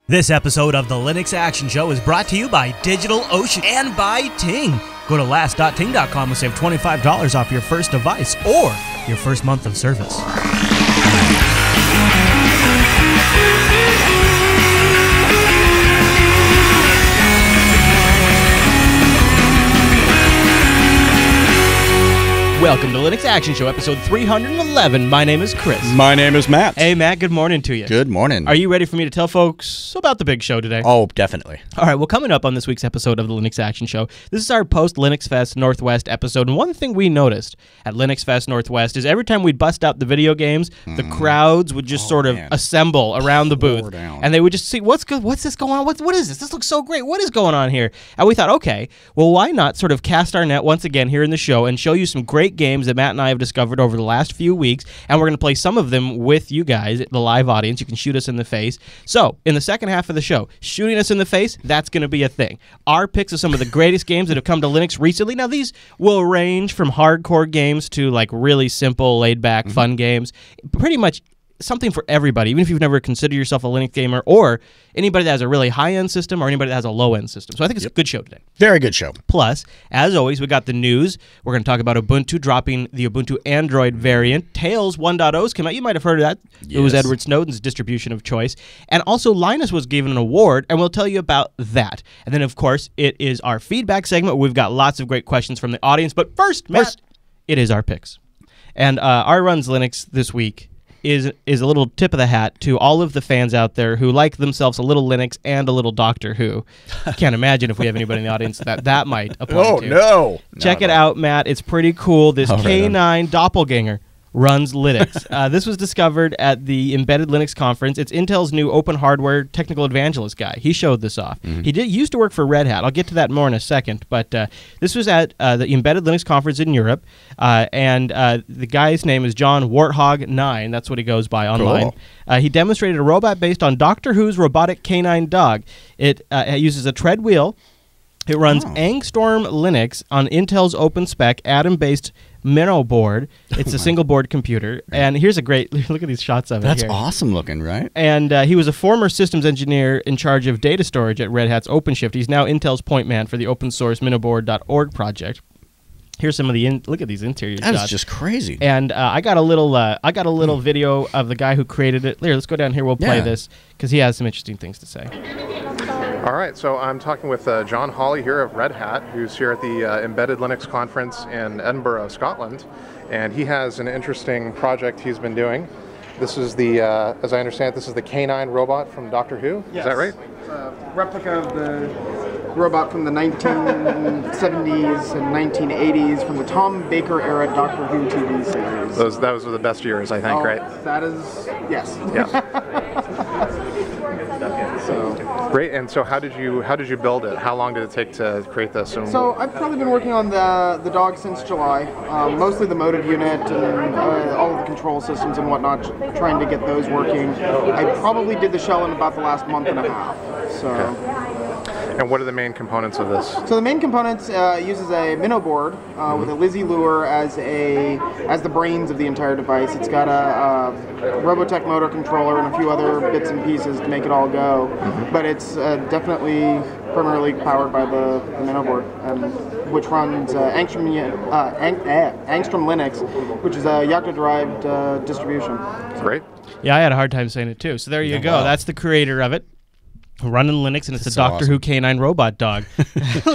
This episode of the Linux Action Show is brought to you by DigitalOcean and by Ting. Go to last.ting.com and save $25 off your first device or your first month of service. Welcome to Linux Action Show, episode 311. My name is Chris. My name is Matt. Hey, Matt, good morning to you. Good morning. Are you ready for me to tell folks about the big show today? Oh, definitely. All right, well, coming up on this week's episode of the Linux Action Show, this is our post-Linux Fest Northwest episode, and one thing we noticed at Linux Fest Northwest is every time we'd bust out the video games, the crowds would just sort of assemble around the booth, and they would just see, what's this going on? What is this? This looks so great. What is going on here? And we thought, okay, well, why not sort of cast our net once again here in the show and show you some great games that Matt and I have discovered over the last few weeks, and we're going to play some of them with you guys, the live audience. You can shoot us in the face. So, in the second half of the show, shooting us in the face, that's going to be a thing. Our picks of some of the greatest games that have come to Linux recently. Now, these will range from hardcore games to like really simple, laid-back, fun games. Pretty much something for everybody, even if you've never considered yourself a Linux gamer, or anybody that has a really high-end system or anybody that has a low-end system. So I think it's a good show today. Very good show. Plus, as always, we got the news. We're going to talk about Ubuntu dropping the Ubuntu Android variant. Tails 1.0's come out. You might have heard of that. Yes. It was Edward Snowden's distribution of choice. And also, Linus was given an award, and we'll tell you about that. And then, of course, it is our feedback segment. We've got lots of great questions from the audience. But first, Matt, it is our picks. And our Runs Linux this week is a little tip of the hat to all of the fans out there who like themselves a little Linux and a little Doctor Who. Can't imagine if we have anybody in the audience that might apply to. No. Check it out, Matt. It's pretty cool. This K9 doppelganger runs Linux. This was discovered at the Embedded Linux conference. It's Intel's new open hardware technical evangelist guy. He showed this off. He used to work for Red Hat. I'll get to that more in a second. But this was at the Embedded Linux conference in Europe, and the guy's name is John Warthog 9. That's what he goes by online. Cool. He demonstrated a robot based on Doctor Who's robotic canine dog. It uses a tread wheel. It runs Angstorm Linux on Intel's OpenSpec Atom-based Minnow board. It's a single-board computer. And here's a great look at these shots of it. That's awesome looking, right? And he was a former systems engineer in charge of data storage at Red Hat's OpenShift. He's now Intel's point man for the open-source minnowboard.org project. Here's some of the look at these interior shots. That's just crazy. And I got a little video of the guy who created it. Here, let's go down here. We'll play this because he has some interesting things to say. All right, so I'm talking with John Hawley here of Red Hat, who's here at the Embedded Linux conference in Edinburgh, Scotland, and he has an interesting project he's been doing. This is the, as I understand it, this is the K9 robot from Doctor Who. Yes. Is that right? Replica of the robot from the 1970s and 1980s from the Tom Baker era Doctor Who TV series. Those were the best years, I think, right? That is, yes. Yeah. So great. And so how did you build it? How long did it take to create this? So I've probably been working on the dog since July, mostly the motive unit and all of the control systems and whatnot, trying to get those working. I probably did the shell in about the last month and a half. So. Okay. And what are the main components of this? So the main components uses a Minnow board with a Lizzie lure as the brains of the entire device. It's got a Robotech motor controller and a few other bits and pieces to make it all go. But it's definitely primarily powered by the Minnow board, which runs Angstrom Linux, which is a Yocto-derived distribution. Great. Yeah, I had a hard time saying it too. So there you go. That's the creator of it. Running Linux, and it's a Doctor Who canine robot dog.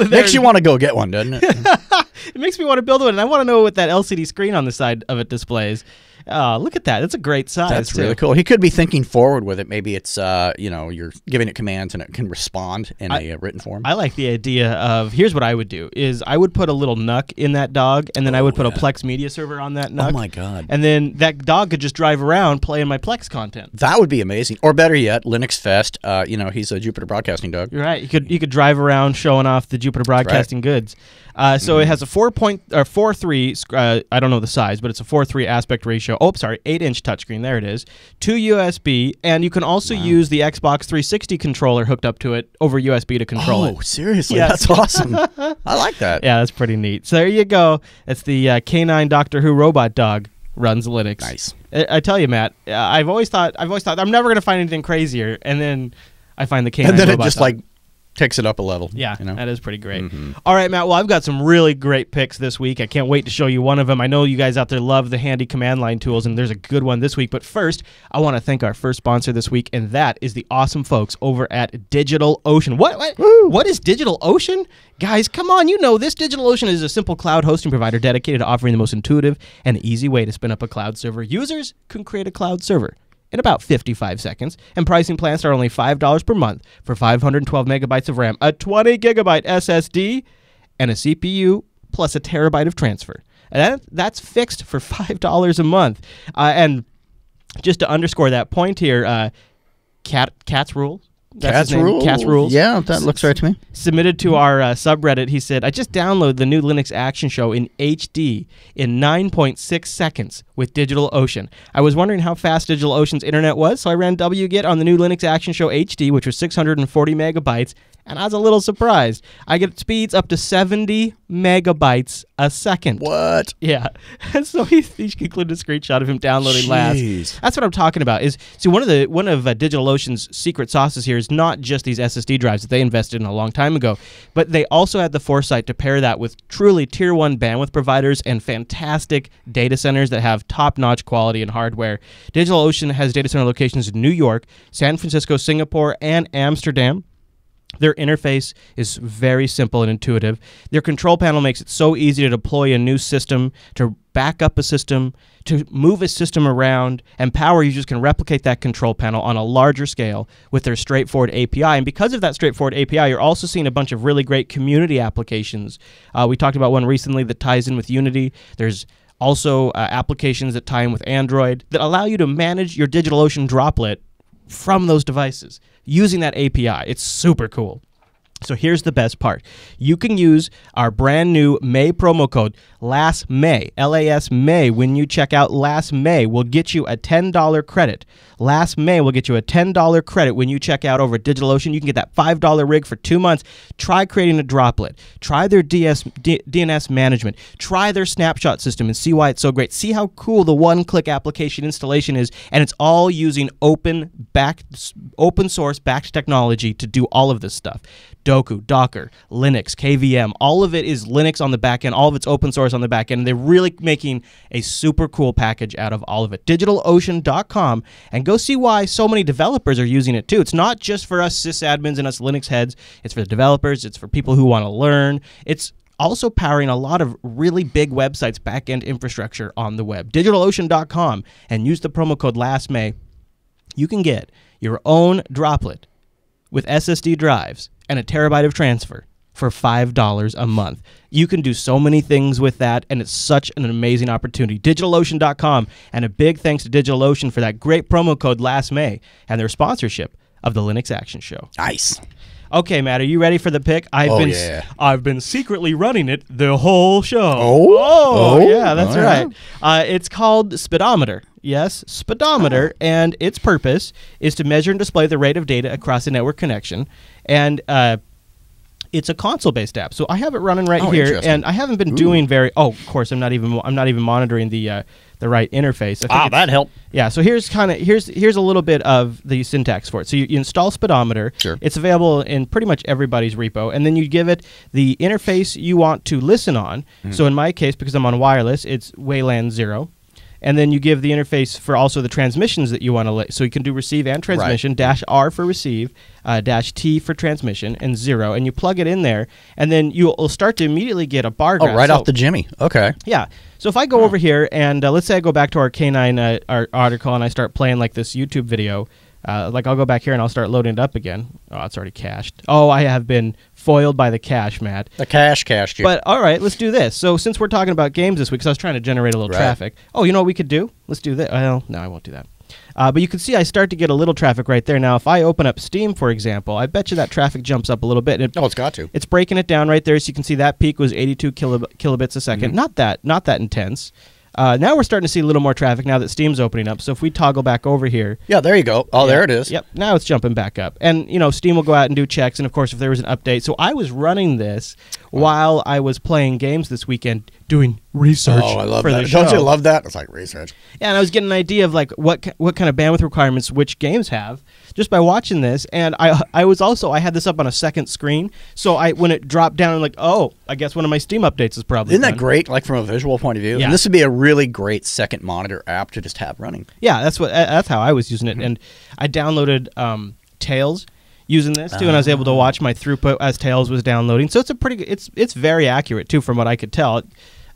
Makes you want to go get one, doesn't it? It makes me want to build one, and I want to know what that LCD screen on the side of it displays. Look at that. That's a great size. That's really cool. He could be thinking forward with it. Maybe it's, you're giving it commands and it can respond in a written form. I like the idea of, here's what I would do, is I would put a little NUC in that dog, and then I would put a Plex media server on that NUC. Oh, my God. And then that dog could just drive around playing my Plex content. That would be amazing. Or better yet, Linux Fest, he's a Jupiter Broadcasting dog. You're right. You could drive around showing off the Jupiter Broadcasting goods. So it has a 4.3, I don't know the size, but it's a 4:3 aspect ratio. Oh, sorry, 8-inch touchscreen. There it is. 2 USB, and you can also use the Xbox 360 controller hooked up to it over USB to control it. Oh, seriously? Yes. That's awesome. I like that. Yeah, that's pretty neat. So there you go. It's the K9 Doctor Who robot dog runs Linux. Nice. I tell you, Matt, I've always thought I'm never going to find anything crazier, and then I find the canine And then it robots just like takes it up a level. Yeah, you know? that is pretty great. All right, Matt. Well, I've got some really great picks this week. I can't wait to show you one of them. I know you guys out there love the handy command line tools, and there's a good one this week. But first, I want to thank our first sponsor this week, and that is the awesome folks over at DigitalOcean. What is DigitalOcean? Guys, come on, you know this. DigitalOcean is a simple cloud hosting provider dedicated to offering the most intuitive and easy way to spin up a cloud server. Users can create a cloud server in about 55 seconds, and pricing plans start only $5 per month for 512 megabytes of RAM, a 20 gigabyte SSD, and a CPU plus a terabyte of transfer. And that's fixed for $5 a month. And just to underscore that point here, Cat's Rules. Cat's Rules. Yeah, that looks right to me. Submitted to our subreddit, he said, I just downloaded the new Linux Action Show in HD in 9.6 seconds with DigitalOcean. I was wondering how fast DigitalOcean's internet was, so I ran wget on the new Linux Action Show HD, which was 640 megabytes, and I was a little surprised. I get speeds up to 70 megabytes a second. What? Yeah. And so he included a screenshot of him downloading last. That's what I'm talking about. One of DigitalOcean's secret sauces here is not just these SSD drives that they invested in a long time ago, but they also had the foresight to pair that with truly tier 1 bandwidth providers and fantastic data centers that have top-notch quality and hardware. DigitalOcean has data center locations in New York, San Francisco, Singapore, and Amsterdam. Their interface is very simple and intuitive. Their control panel makes it so easy to deploy a new system, to back up a system, to move a system around, and power users can replicate that control panel on a larger scale with their straightforward API. And because of that straightforward API, you're also seeing a bunch of really great community applications. We talked about one recently that ties in with Unity. There's also applications that tie in with Android that allow you to manage your DigitalOcean droplet from those devices using that API. It's super cool. So here's the best part. You can use our brand new May promo code, LASMAY, L-A-S May. When you check out Last May, will get you a $10 credit. Last May will get you a $10 credit when you check out over at DigitalOcean. You can get that $5 rig for 2 months. Try creating a droplet. Try their DNS management. Try their snapshot system and see why it's so great. See how cool the one-click application installation is, and it's all using open source backed technology to do all of this stuff. Doku, Docker, Linux, KVM, all of it is Linux on the back end, all of it's open source on the back end, and they're really making a super cool package out of all of it. DigitalOcean.com, and go see why so many developers are using it too. It's not just for us sysadmins and us Linux heads, it's for the developers, it's for people who want to learn. It's also powering a lot of really big websites, back-end infrastructure on the web. DigitalOcean.com, and use the promo code LASTMAY. You can get your own droplet with SSD drives and a terabyte of transfer for $5 a month. You can do so many things with that, and it's such an amazing opportunity. DigitalOcean.com, and a big thanks to DigitalOcean for that great promo code last May and their sponsorship of the Linux Action Show. Nice. Okay, Matt, are you ready for the pick? I've been secretly running it the whole show. Oh, yeah, that's right. It's called Speedometer. Yes, Speedometer, and its purpose is to measure and display the rate of data across a network connection, and it's a console-based app. So I have it running right here, and I haven't been doing very. Oh, of course, I'm not even monitoring the right interface. That helped. Yeah. So here's a little bit of the syntax for it. So you install Speedometer. Sure. It's available in pretty much everybody's repo, and then you give it the interface you want to listen on. So in my case, because I'm on wireless, it's WLAN 0. And then you give the interface for also the transmissions that you want to so you can do receive and transmission, -R for receive, -T for transmission, and 0. And you plug it in there, and then you'll start to immediately get a bar graph. Oh, right off the Jimmy. Okay. Yeah. So if I go over here, and let's say I go back to our K9 our article, and I start playing like this YouTube video, like I'll go back here and I'll start loading it up again. Oh, it's already cached. Oh, I have been foiled by the cache, Matt. The cache cached you. But all right, let's do this. So since we're talking about games this week, because I was trying to generate a little traffic. Oh, you know what we could do? Let's do that. Well, no, I won't do that. But you can see I start to get a little traffic right there. Now, if I open up Steam, for example, I bet you that traffic jumps up a little bit. It's got to. It's breaking it down right there. So you can see that peak was 82 kilobits a second. Not that intense. Now we're starting to see a little more traffic now that Steam's opening up. So if we toggle back over here. Yeah, there you go. Oh, there it is. Yep. Now it's jumping back up. And, Steam will go out and do checks. And, of course, if there was an update. So I was running this while I was playing games this weekend doing research. Oh, I love for that. the show. Don't you love that? It's like research. Yeah, and I was getting an idea of like what kind of bandwidth requirements which games have. just by watching this. And I had this up on a second screen, so when it dropped down, I'm like, oh, I guess one of my Steam updates is probably Isn't done. that great? Like from a visual point of view, Yeah. and this would be a really great second monitor app to just have running. Yeah, that's how I was using it, and I downloaded Tails using this too, and I was able to watch my throughput as Tails was downloading. So it's very accurate too, from what I could tell.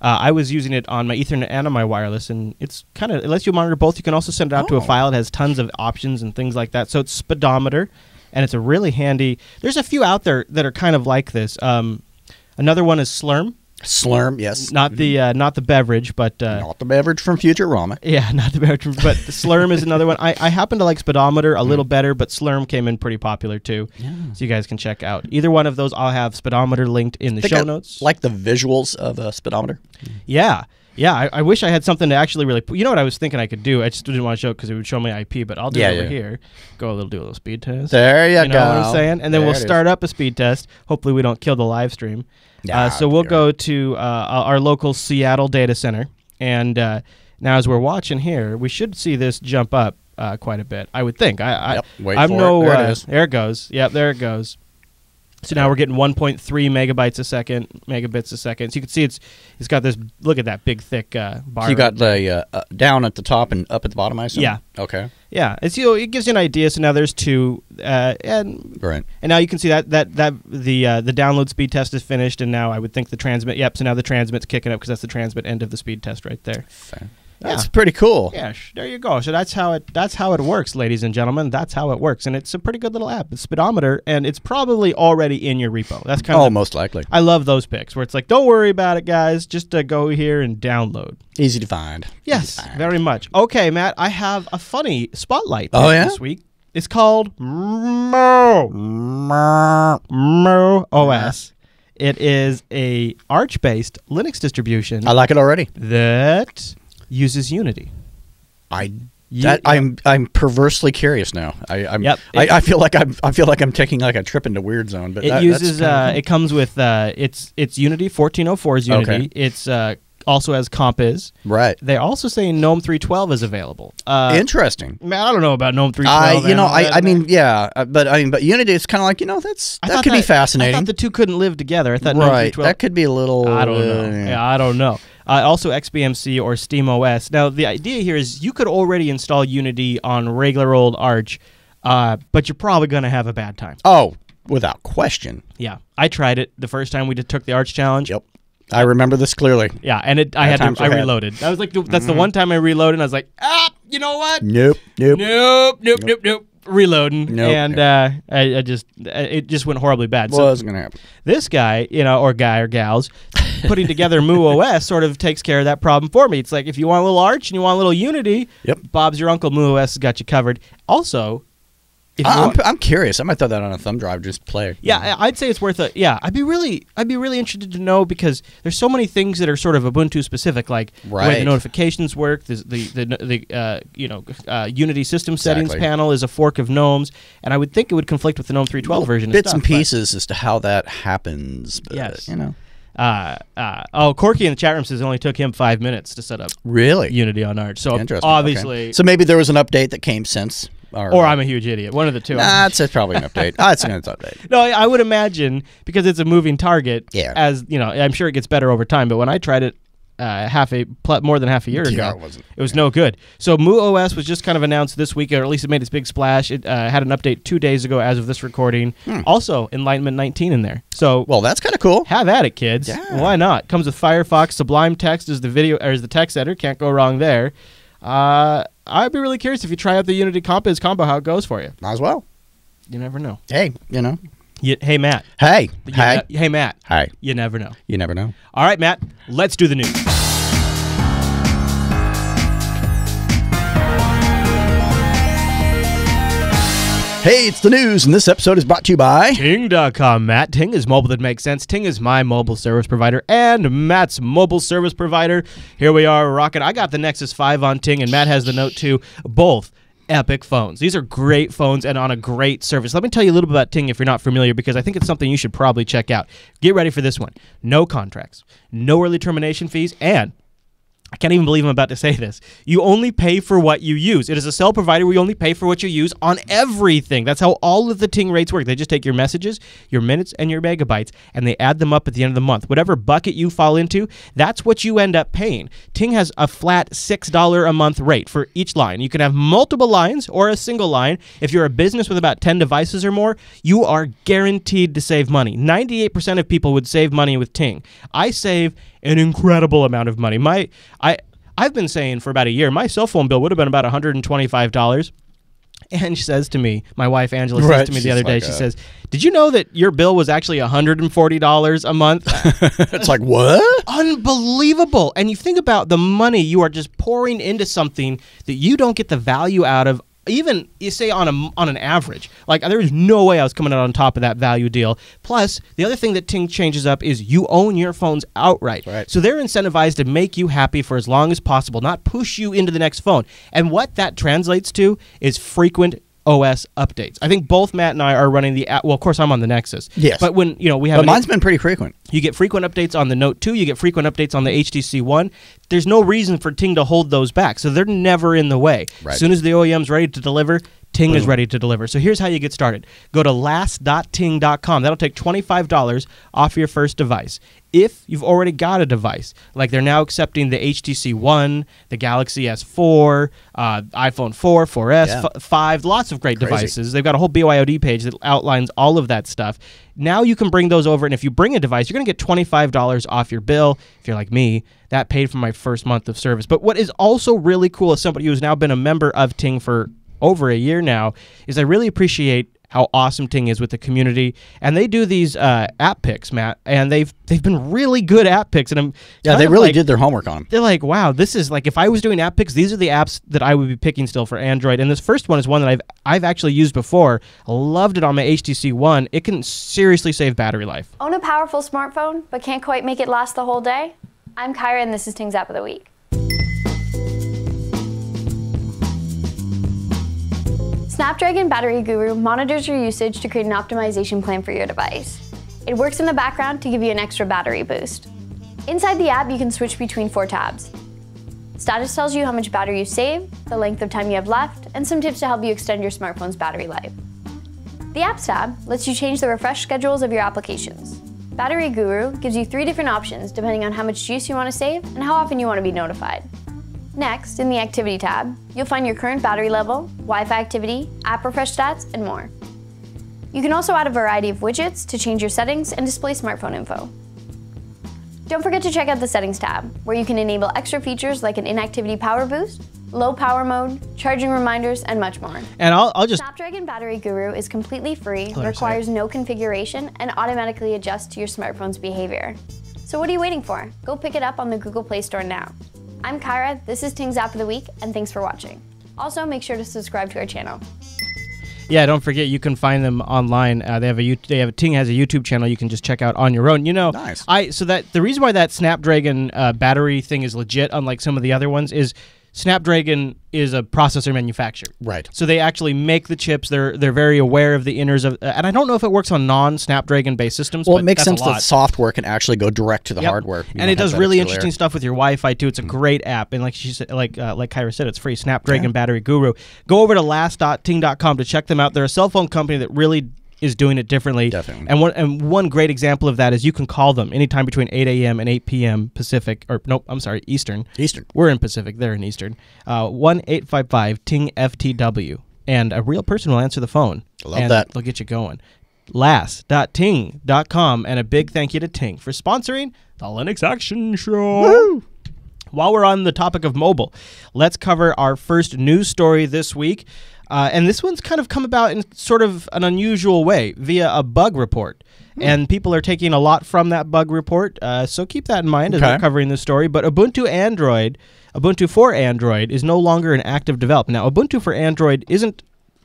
I was using it on my Ethernet and on my wireless, and it lets you monitor both. You can also send it out to a file. It has tons of options and things like that. So it's speedometer, and it's a really handy. There's a few out there that are kind of like this. Another one is Slurm. Slurm, yes. Not the beverage, but not the beverage from Futurama. Yeah, not the beverage, but Slurm is another one. I happen to like speedometer a little better, but Slurm came in pretty popular too. Yeah. So you guys can check out either one of those. I'll have speedometer linked in the show notes. Like the visuals of a speedometer. Yeah. Yeah, I wish I had something to actually really. You know what I was thinking I could do? I just didn't want to show it because it would show my IP, but I'll do it over here. Do a little speed test. There you go. You know what I'm saying? And then we'll start up a speed test. Hopefully we don't kill the live stream. So we'll go to our local Seattle data center, and now as we're watching here, we should see this jump up quite a bit. I would think. Wait for it. There it is. There it goes. Yep, there it goes. So now we're getting 1.3 megabits a second. So you can see it's got this. Look at that big thick bar. So you got the down at the top and up at the bottom, I assume? Yeah. Okay. Yeah, it gives you an idea. So now there's two, and now you can see that the download speed test is finished, and now I would think the transmit. Yep. So now the transmit's kicking up because that's the transmit end of the speed test right there. Fair. That's pretty cool. Yeah, there you go. So that's how it works, ladies and gentlemen. That's how it works, and it's a pretty good little app. It's speedometer, and it's probably already in your repo. That's kind of most likely. I love those picks where it's like, don't worry about it, guys. Just go here and download. Easy to find. Yes, very much. Okay, Matt, I have a funny spotlight this week. It's called Mo OS. It is a Arch-based Linux distribution. I like it already. That uses Unity. I'm perversely curious now. I feel like I'm taking like a trip into weird zone. But it uses it comes with it's Unity 1404 is Unity. Okay. It's also has Compiz. Right. They're also saying GNOME 3.12 is available. Interesting. Man, I don't know about GNOME 3.12. But Unity is kind of like that could be fascinating. I thought the two couldn't live together. I thought GNOME 3.12. That could be a little. I don't know. Yeah, I don't know. Also XBMC or SteamOS. Now, the idea here is you could already install Unity on regular old Arch, but you're probably going to have a bad time. Oh, without question. Yeah. I tried it the first time we took the Arch Challenge. Yep. I remember this clearly. Yeah, and I reloaded. I was like, that's the one time I reloaded, and I was like, you know what? Nope. Reloading. And it just went horribly bad. What's going to happen? This guy, or guy or gals, putting together MooOS sort of takes care of that problem for me. It's like, if you want a little Arch and you want a little Unity, Bob's your uncle. MooOS has got you covered. Also, I'm curious. I might throw that on a thumb drive, just play. Yeah, I'd say it's worth it. Yeah, I'd be really interested to know, because there's so many things that are sort of Ubuntu specific, like the way the notifications work. The Unity system settings panel is a fork of GNOME's, and I would think it would conflict with the GNOME 3.12 version. Bits and pieces as to how that happens. But, yes, Corky in the chat room says it only took him 5 minutes to set up Unity on Arch. So obviously, so maybe there was an update that came since. Or I'm a huge idiot. One of the two. That's probably an update. It's an update. No, I would imagine, because it's a moving target. Yeah. As I'm sure it gets better over time. But when I tried it more than half a year ago, it was no good. So MooOS was just kind of announced this week, or at least it made its big splash. It had an update 2 days ago as of this recording. Also, Enlightenment 19 in there. So that's kind of cool. Have at it, kids. Yeah. Why not? Comes with Firefox. Sublime Text is the text editor. Can't go wrong there. I'd be really curious if you try out the Unity Compiz combo, how it goes for you. Might as well. You never know. Hey, Hey, Matt. Hey. Hey, Matt. Hey. You never know. You never know. All right, Matt. Let's do the news. Hey, it's the news, and this episode is brought to you by Ting.com, Matt. Ting is mobile that makes sense. Ting is my mobile service provider and Matt's mobile service provider. Here we are, rocking. I got the Nexus 5 on Ting, and Matt has the Note 2. Both epic phones. These are great phones and on a great service. Let me tell you a little bit about Ting if you're not familiar, because I think it's something you should probably check out. Get ready for this one. No contracts, no early termination fees, and I can't even believe I'm about to say this. You only pay for what you use. It is a cell provider where you only pay for what you use on everything. That's how all of the Ting rates work. They just take your messages, your minutes, and your megabytes, and they add them up at the end of the month. Whatever bucket you fall into, that's what you end up paying. Ting has a flat $6 a month rate for each line. You can have multiple lines or a single line. If you're a business with about 10 devices or more, you are guaranteed to save money. 98% of people would save money with Ting. I save an incredible amount of money. I've been saying for about a year, my cell phone bill would have been about $125. And she says to me, my wife Angela says to me the other day, she says, "Did you know that your bill was actually $140 a month?" It's like, what? Unbelievable. And you think about the money you are just pouring into something that you don't get the value out of. Even, you say, on an average. Like, there was no way I was coming out on top of that value deal. Plus, the other thing that Ting changes up is you own your phones outright. Right. So they're incentivized to make you happy for as long as possible, not push you into the next phone. And what that translates to is frequent OS updates. I think both Matt and I are running the app. Well, of course, I'm on the Nexus. Yes. But when, we have... But mine's been pretty frequent. You get frequent updates on the Note 2. You get frequent updates on the HTC One. There's no reason for Ting to hold those back, so they're never in the way. Right. As soon as the OEM's ready to deliver, Ting is ready to deliver. So here's how you get started. Go to last.ting.com. That'll take $25 off your first device. If you've already got a device, like they're now accepting the HTC One, the Galaxy S4, iPhone 4, 4S, 5, lots of great devices. They've got a whole BYOD page that outlines all of that stuff. Now you can bring those over, and if you bring a device, you're going to get $25 off your bill. If you're like me, that paid for my first month of service. But what is also really cool as somebody who's now been a member of Ting for over a year now is I really appreciate how awesome Ting is with the community, and they do these app picks, Matt, and they've been really good app picks, and they really did their homework on them. They're like, wow, this is like, if I was doing app picks, these are the apps that I would be picking still for Android. And this first one is one that I've actually used before. I loved it on my HTC One. It can seriously save battery life. Own a powerful smartphone but can't quite make it last the whole day? I'm Kyra, and this is Ting's App of the Week. Snapdragon Battery Guru monitors your usage to create an optimization plan for your device. It works in the background to give you an extra battery boost. Inside the app, you can switch between 4 tabs. Status tells you how much battery you saved, the length of time you have left, and some tips to help you extend your smartphone's battery life. The Apps tab lets you change the refresh schedules of your applications. Battery Guru gives you 3 different options depending on how much juice you want to save and how often you want to be notified. Next, in the Activity tab, you'll find your current battery level, Wi-Fi activity, app refresh stats, and more. You can also add a variety of widgets to change your settings and display smartphone info. Don't forget to check out the Settings tab, where you can enable extra features like an inactivity power boost, low power mode, charging reminders, and much more. And I'll just... Snapdragon Battery Guru is completely free, requires no configuration, and automatically adjusts to your smartphone's behavior. So what are you waiting for? Go pick it up on the Google Play Store now. I'm Kyra, this is Ting's App of the Week, and thanks for watching. Also, make sure to subscribe to our channel. Yeah, don't forget, you can find them online. Ting has a YouTube channel you can just check out on your own. Nice. So that the reason why that Snapdragon battery thing is legit, unlike some of the other ones, is Snapdragon is a processor manufacturer. Right. So they actually make the chips. They're very aware of the inners of, and I don't know if it works on non-Snapdragon based systems. Well, but it makes that's sense that software can actually go direct to the hardware. And it does really interesting stuff with your Wi-Fi too. It's a great app, and like she said, like Kyra said, it's free. Snapdragon Battery Guru. Go over to last.ting.com to check them out. They're a cell phone company that really is doing it differently. Definitely. And one great example of that is you can call them anytime between 8 a.m. and 8 p.m. Pacific, or nope, I'm sorry, Eastern. We're in Pacific, they're in Eastern. 1-855-TING-FTW. And a real person will answer the phone. I love that. They'll get you going. Last.ting.com. And a big thank you to Ting for sponsoring the Linux Action Show. Woo! While we're on the topic of mobile, let's cover our first news story this week. And this one's kind of come about in sort of an unusual way via a bug report. And people are taking a lot from that bug report. So keep that in mind as we're covering this story. But Ubuntu for Android is no longer an active development. Now, Ubuntu for Android isn't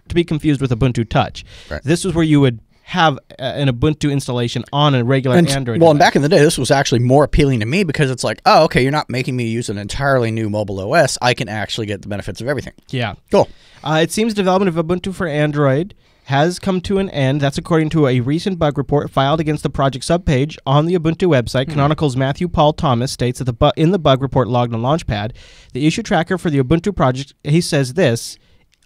to be confused with Ubuntu Touch. Right. This is where you would have an Ubuntu installation on a regular Android Well, and device. back in the day, this was actually more appealing to me because it's like, oh, okay, you're not making me use an entirely new mobile OS. I can actually get the benefits of everything. Yeah. Cool. It seems development of Ubuntu for Android has come to an end. That's according to a recent bug report filed against the project subpage on the Ubuntu website. Canonical's Matthew Paul Thomas states that in the bug report logged on Launchpad, the issue tracker for the Ubuntu project, he says this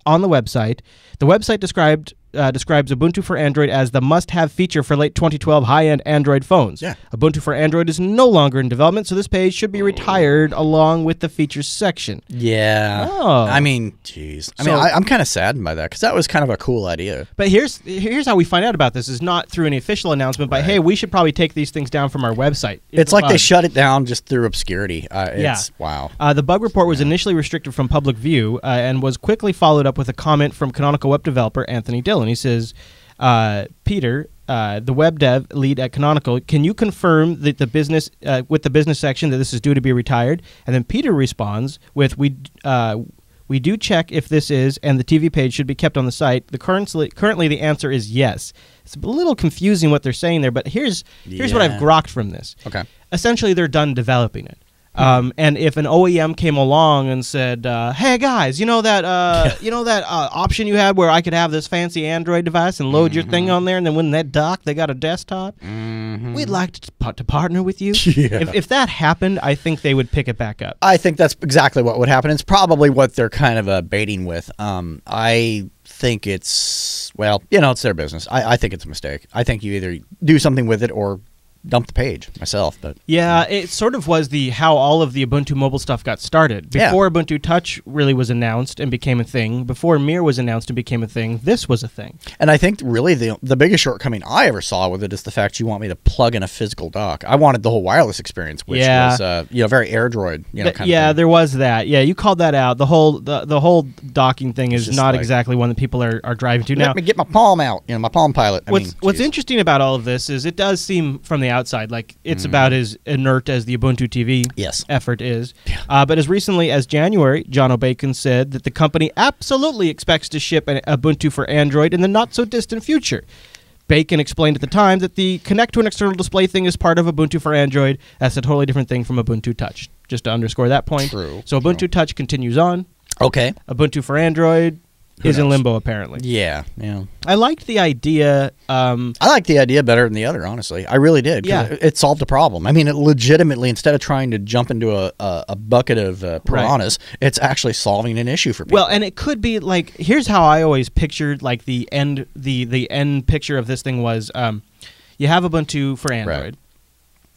on the website. The website describes Ubuntu for Android as the must-have feature for late 2012 high-end Android phones. Yeah. Ubuntu for Android is no longer in development, so this page should be retired along with the features section. Yeah. Oh. I mean, jeez. I'm kind of saddened by that because that was kind of a cool idea. But here's how we find out about this is not through any official announcement, but hey, we should probably take these things down from our website. It's like they shut it down just through obscurity. Wow. The bug report was initially restricted from public view and was quickly followed up with a comment from Canonical web developer Anthony Dillon. He says, Peter, the web dev lead at Canonical, can you confirm that the business with the business section that this is due to be retired? And then Peter responds with, we do check if this is, and the TV page should be kept on the site. Currently the answer is yes. It's a little confusing what they're saying there, but here's what I've grokked from this. Okay. Essentially, they're done developing it. And if an OEM came along and said, "Hey guys, you know that option you had where I could have this fancy Android device and load your thing on there, and then when that dock, they got a desktop. We'd like to partner with you." Yeah. If that happened, I think they would pick it back up. I think that's exactly what would happen. It's probably what they're kind of baiting with. I think it's it's their business. I think it's a mistake. I think you either do something with it or dump the page myself. But yeah, it sort of was how all of the Ubuntu mobile stuff got started. Before Ubuntu Touch really was announced and became a thing, before Mir was announced and became a thing, this was a thing. And I think really the biggest shortcoming I ever saw with it is the fact you want me to plug in a physical dock. I wanted the whole wireless experience, which was very AirDroid, kind of thing. There was that. Yeah, you called that out. The whole docking thing is not exactly one that people are driving to now. Let me get my Palm out, my Palm Pilot. What's interesting about all of this is it does seem from the outside like it's about as inert as the Ubuntu TV effort is. Yeah. But as recently as January, John O'Bacon said that the company absolutely expects to ship an Ubuntu for Android in the not-so-distant future. Bacon explained at the time that the connect to an external display thing is part of Ubuntu for Android. That's a totally different thing from Ubuntu Touch, just to underscore that point. True. So Ubuntu Touch continues on. Okay. Ubuntu for Android is in limbo, apparently. Yeah. I liked the idea. I liked the idea better than the other, honestly. I really did. Yeah. It solved a problem. I mean, it legitimately, instead of trying to jump into a bucket of piranhas, it's actually solving an issue for people. Well, and it could be like, here's how I always pictured like the end picture of this thing was you have Ubuntu for Android. Right.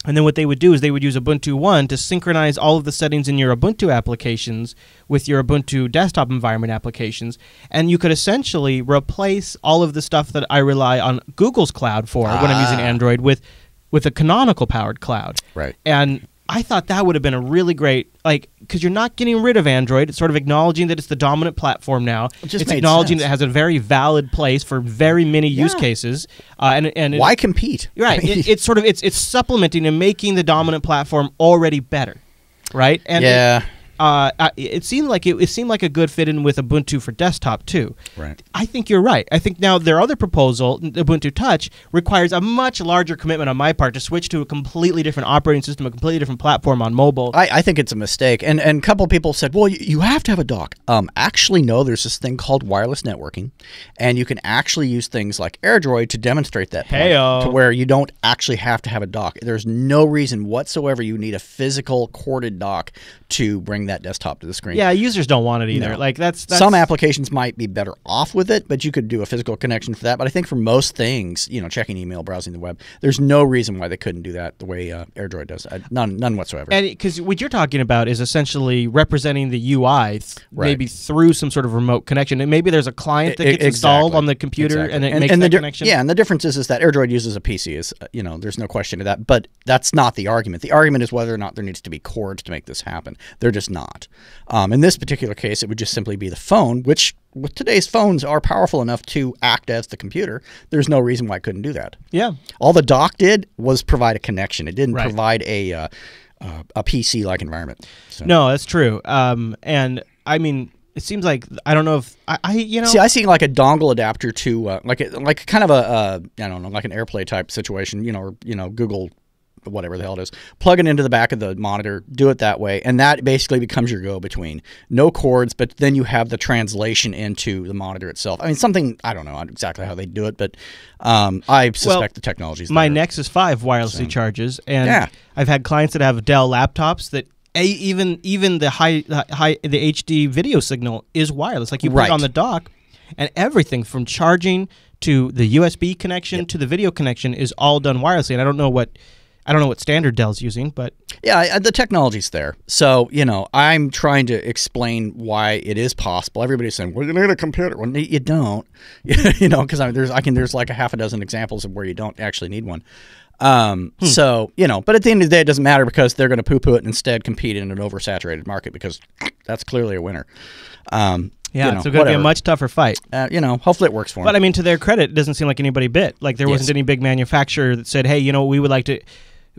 And then what they would do is they would use Ubuntu One to synchronize all of the settings in your Ubuntu applications with your Ubuntu desktop environment applications. And you could essentially replace all of the stuff that I rely on Google's cloud for when I'm using Android with a Canonical powered cloud. Right. And I thought that would have been a really great, because you're not getting rid of Android. It's sort of acknowledging that it's the dominant platform now. It's acknowledging that it has a very valid place for very many use cases. And why compete? Right. It's sort of it's supplementing and making the dominant platform already better, right? And it seemed like a good fit in with Ubuntu for desktop too. Right. I think you're right. I think now their other proposal, Ubuntu Touch, requires a much larger commitment on my part to switch to a completely different operating system, a completely different platform on mobile. I think it's a mistake. And a couple people said, well, you have to have a dock. Actually, no, there's this thing called wireless networking, and you can actually use things like AirDroid to demonstrate that point, to where you don't actually have to have a dock. There's no reason whatsoever you need a physical corded dock to bring that desktop to the screen. Yeah, users don't want it either. No. Like that's some applications might be better off with it, but you could do a physical connection for that. But I think for most things, checking email, browsing the web, there's no reason why they couldn't do that the way AirDroid does. None whatsoever. And because what you're talking about is essentially representing the UI maybe through some sort of remote connection. And maybe there's a client that gets installed on the computer and it makes that connection. Yeah, and the difference is that AirDroid uses a PC. There's no question to that. But that's not the argument. The argument is whether or not there needs to be cords to make this happen. They're just not. In this particular case, it would just simply be the phone, which with today's phones are powerful enough to act as the computer. There's no reason why it couldn't do that. Yeah. All the dock did was provide a connection. It didn't provide a PC-like environment. So. No, that's true. And I mean, it seems like I don't know if See, I see like a dongle adapter to like kind of a I don't know, like an AirPlay type situation. Or Google whatever the hell it is, plug it into the back of the monitor, do it that way, and that basically becomes your go-between. No cords, but then you have the translation into the monitor itself. I mean, I don't know exactly how they do it, but I suspect the technology's there. My Nexus 5 wirelessly charges, and I've had clients that have Dell laptops that even the the HD video signal is wireless. Like you put it on the dock, and everything from charging to the USB connection to the video connection is all done wirelessly. And I don't know what standard Dell's using, but yeah, the technology's there. So I'm trying to explain why it is possible. Everybody's saying, "Well, you need a computer." Well, you don't, because there's like a half a dozen examples of where you don't actually need one. So but at the end of the day, it doesn't matter because they're going to poo-poo it and instead compete in an oversaturated market because that's clearly a winner. Yeah, it's going to be a much tougher fight. Hopefully it works for them. But I mean, to their credit, it doesn't seem like anybody bit. Like there wasn't any big manufacturer that said, "Hey, we would like to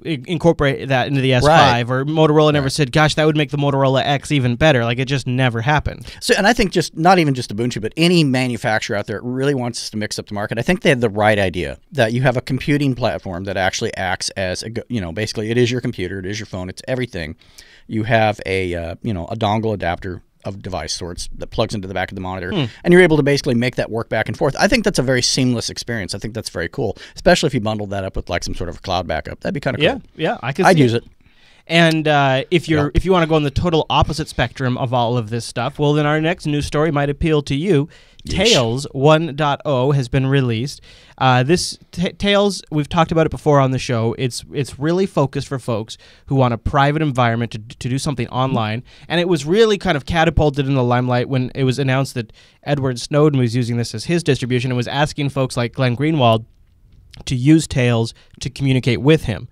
incorporate that into the S5," or Motorola never said, "Gosh, that would make the Motorola X even better." Like it just never happened. So, and I think not even just Ubuntu, but any manufacturer out there really wants to mix up the market. I think they had the right idea that you have a computing platform that actually acts as basically it is your computer, it is your phone, it's everything. You have a a dongle adapter of device sorts that plugs into the back of the monitor, and you're able to basically make that work back and forth. I think that's a very seamless experience. I think that's very cool, especially if you bundle that up with like some sort of a cloud backup. That'd be kind of cool. Yeah, I'd use it. And if you want to go on the total opposite spectrum of all of this stuff, well, then our next news story might appeal to you. Tails 1.0 has been released. This Tails, we've talked about it before on the show. It's really focused for folks who want a private environment to do something online. And it was really kind of catapulted in the limelight when it was announced that Edward Snowden was using this as his distribution and was asking folks like Glenn Greenwald to use Tails to communicate with him.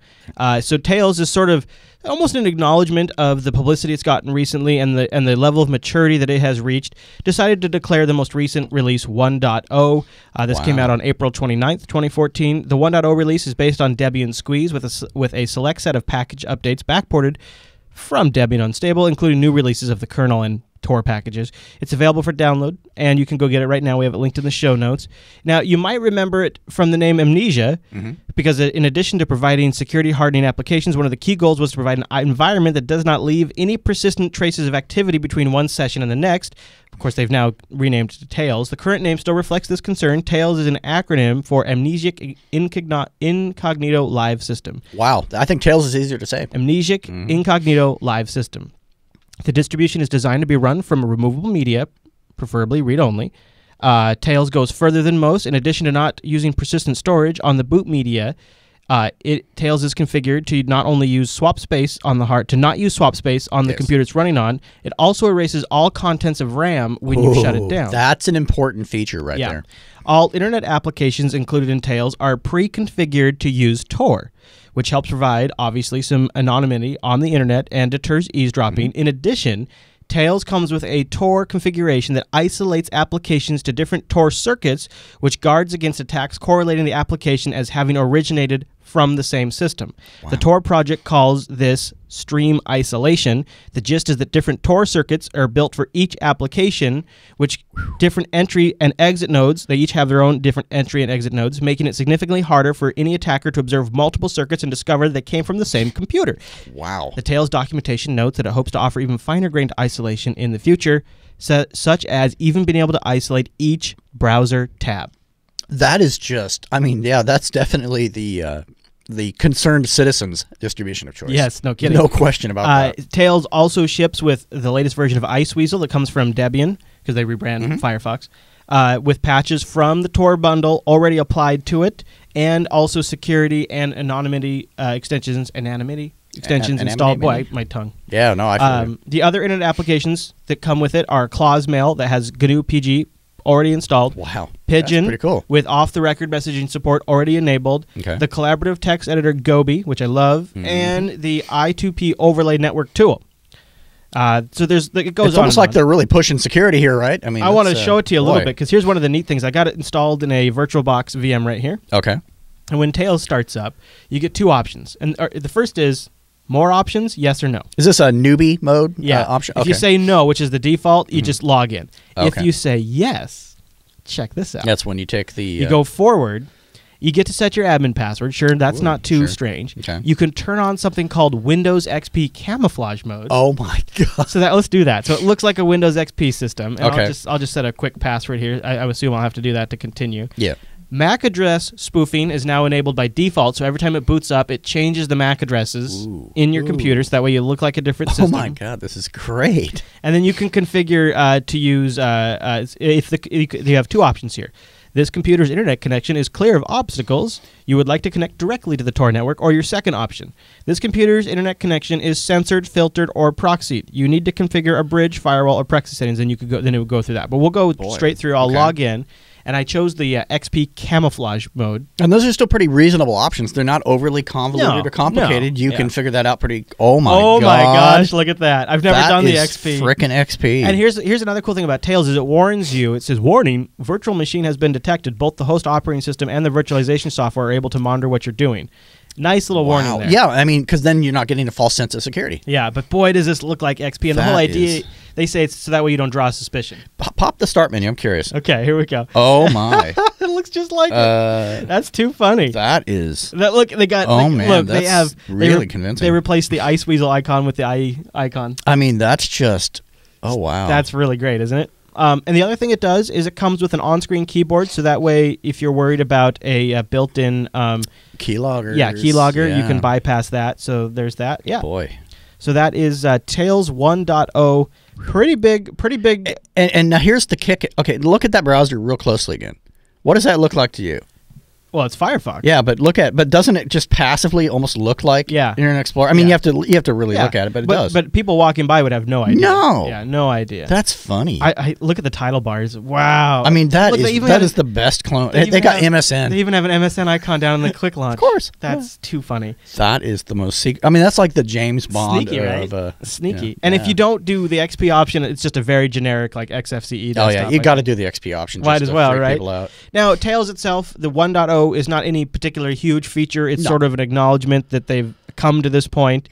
So Tails is sort of almost an acknowledgement of the publicity it's gotten recently and the level of maturity that it has reached. Decided to declare the most recent release 1.0. This came out on April 29th, 2014. The 1.0 release is based on Debian Squeeze with a select set of package updates backported from Debian Unstable, including new releases of the kernel and Tor packages. It's available for download, and you can go get it right now. We have it linked in the show notes. Now, you might remember it from the name Amnesia, because in addition to providing security hardening applications, one of the key goals was to provide an environment that does not leave any persistent traces of activity between one session and the next. Of course, they've now renamed it to Tails. The current name still reflects this concern. Tails is an acronym for Amnesic Incognito Live System. Wow. I think Tails is easier to say. Amnesic Incognito Live System. The distribution is designed to be run from removable media, preferably read-only. Tails goes further than most. In addition to not using persistent storage on the boot media, Tails is configured to not only use swap space on the the computer it's running on. It also erases all contents of RAM when you shut it down. That's an important feature right there. All internet applications included in Tails are pre-configured to use Tor, which helps provide, obviously, some anonymity on the internet and deters eavesdropping. In addition, Tails comes with a Tor configuration that isolates applications to different Tor circuits, which guards against attacks correlating the application as having originated from the same system. The Tor project calls this stream isolation. The gist is that different Tor circuits are built for each application, which different entry and exit nodes, they each have their own different entry and exit nodes, making it significantly harder for any attacker to observe multiple circuits and discover that they came from the same computer. Wow. The Tails documentation notes that it hopes to offer even finer-grained isolation in the future, such as even being able to isolate each browser tab. That is just, that's definitely the concerned citizens distribution of choice. Yes, no kidding. No question about that. Tails also ships with the latest version of Iceweasel that comes from Debian, because they rebrand Firefox, with patches from the Tor bundle already applied to it, and also security and anonymity extensions installed. Boy, my tongue. Yeah, no, I feel the other internet applications that come with it are Claws Mail that has GNU PG already installed. Wow. Pigeon, that's pretty cool, with off-the-record messaging support already enabled. Okay. The collaborative text editor Gobi, which I love, and the I2P overlay network tool. So it goes on. It's almost like they're really pushing security here, right? I want to show it to you a little bit, because here's one of the neat things. I got it installed in a VirtualBox VM right here. Okay. And when Tails starts up, you get two options. And the first is more options, yes or no. Is this a newbie mode option? If you say no, which is the default, you just log in. Okay. If you say yes, check this out. That's when you take the... You go forward, You get to set your admin password. Sure, that's not too strange. Okay. You can turn on something called Windows XP camouflage mode. Oh my god! So let's do that. So it looks like a Windows XP system. And Okay. I'll just set a quick password here. I assume I'll have to do that to continue. Yeah. MAC address spoofing is now enabled by default, so every time it boots up, it changes the MAC addresses in your computer, so that way you look like a different system. Oh my god, this is great. And then you can configure to use, you have two options here. This computer's internet connection is clear of obstacles. You would like to connect directly to the Tor network, or your second option. This computer's internet connection is censored, filtered, or proxied. You need to configure a bridge, firewall, or proxy settings, and then it would go through that. But we'll go straight through. I'll log in. And I chose the XP camouflage mode. And those are still pretty reasonable options. They're not overly convoluted or complicated. You can figure that out pretty. Oh my god! Oh my gosh! Look at that. I've never done the XP. Frickin' XP. And here's another cool thing about Tails is it warns you. It says, "Warning: virtual machine has been detected. Both the host operating system and the virtualization software are able to monitor what you're doing." Nice little warning there. Yeah, I mean, because then you're not getting a false sense of security. Yeah, but boy, does this look like XP. And the whole idea, they say it's so that way you don't draw suspicion. Pop the start menu. I'm curious. Okay, here we go. Oh my! It looks just like it. That's too funny. That is. Look, they got. Oh man, look, that's really convincing. They replaced the Ice Weasel icon with the eye icon. I mean, that's just. Oh wow. That's really great, isn't it? And the other thing it does is it comes with an on-screen keyboard, so that way, if you're worried about a built-in keylogger, you can bypass that. So there's that. Yeah. Boy. So that is Tails 1.0. Pretty big. And now here's the kick. Okay, look at that browser real closely again. What does that look like to you? Well, it's Firefox. Yeah, but doesn't it just passively almost look like Internet Explorer? I mean, you have to really look at it, but it does. But people walking by would have no idea. No. Yeah, no idea. That's funny. I look at the title bars. Wow. I mean, that is the best clone. They got MSN. They even have an MSN icon down in the quick launch. Of course. That's too funny. That is the most secret. I mean, that's like the James Bond sneaky, right? of sneaky. Yeah. And if you don't do the XP option, it's just a very generic like XFCE desktop. Oh yeah, you got to do the XP option. Might as well, right? Out. Now, Tails itself, the 1.0 is not any particular huge feature. It's sort of an acknowledgement that they've come to this point.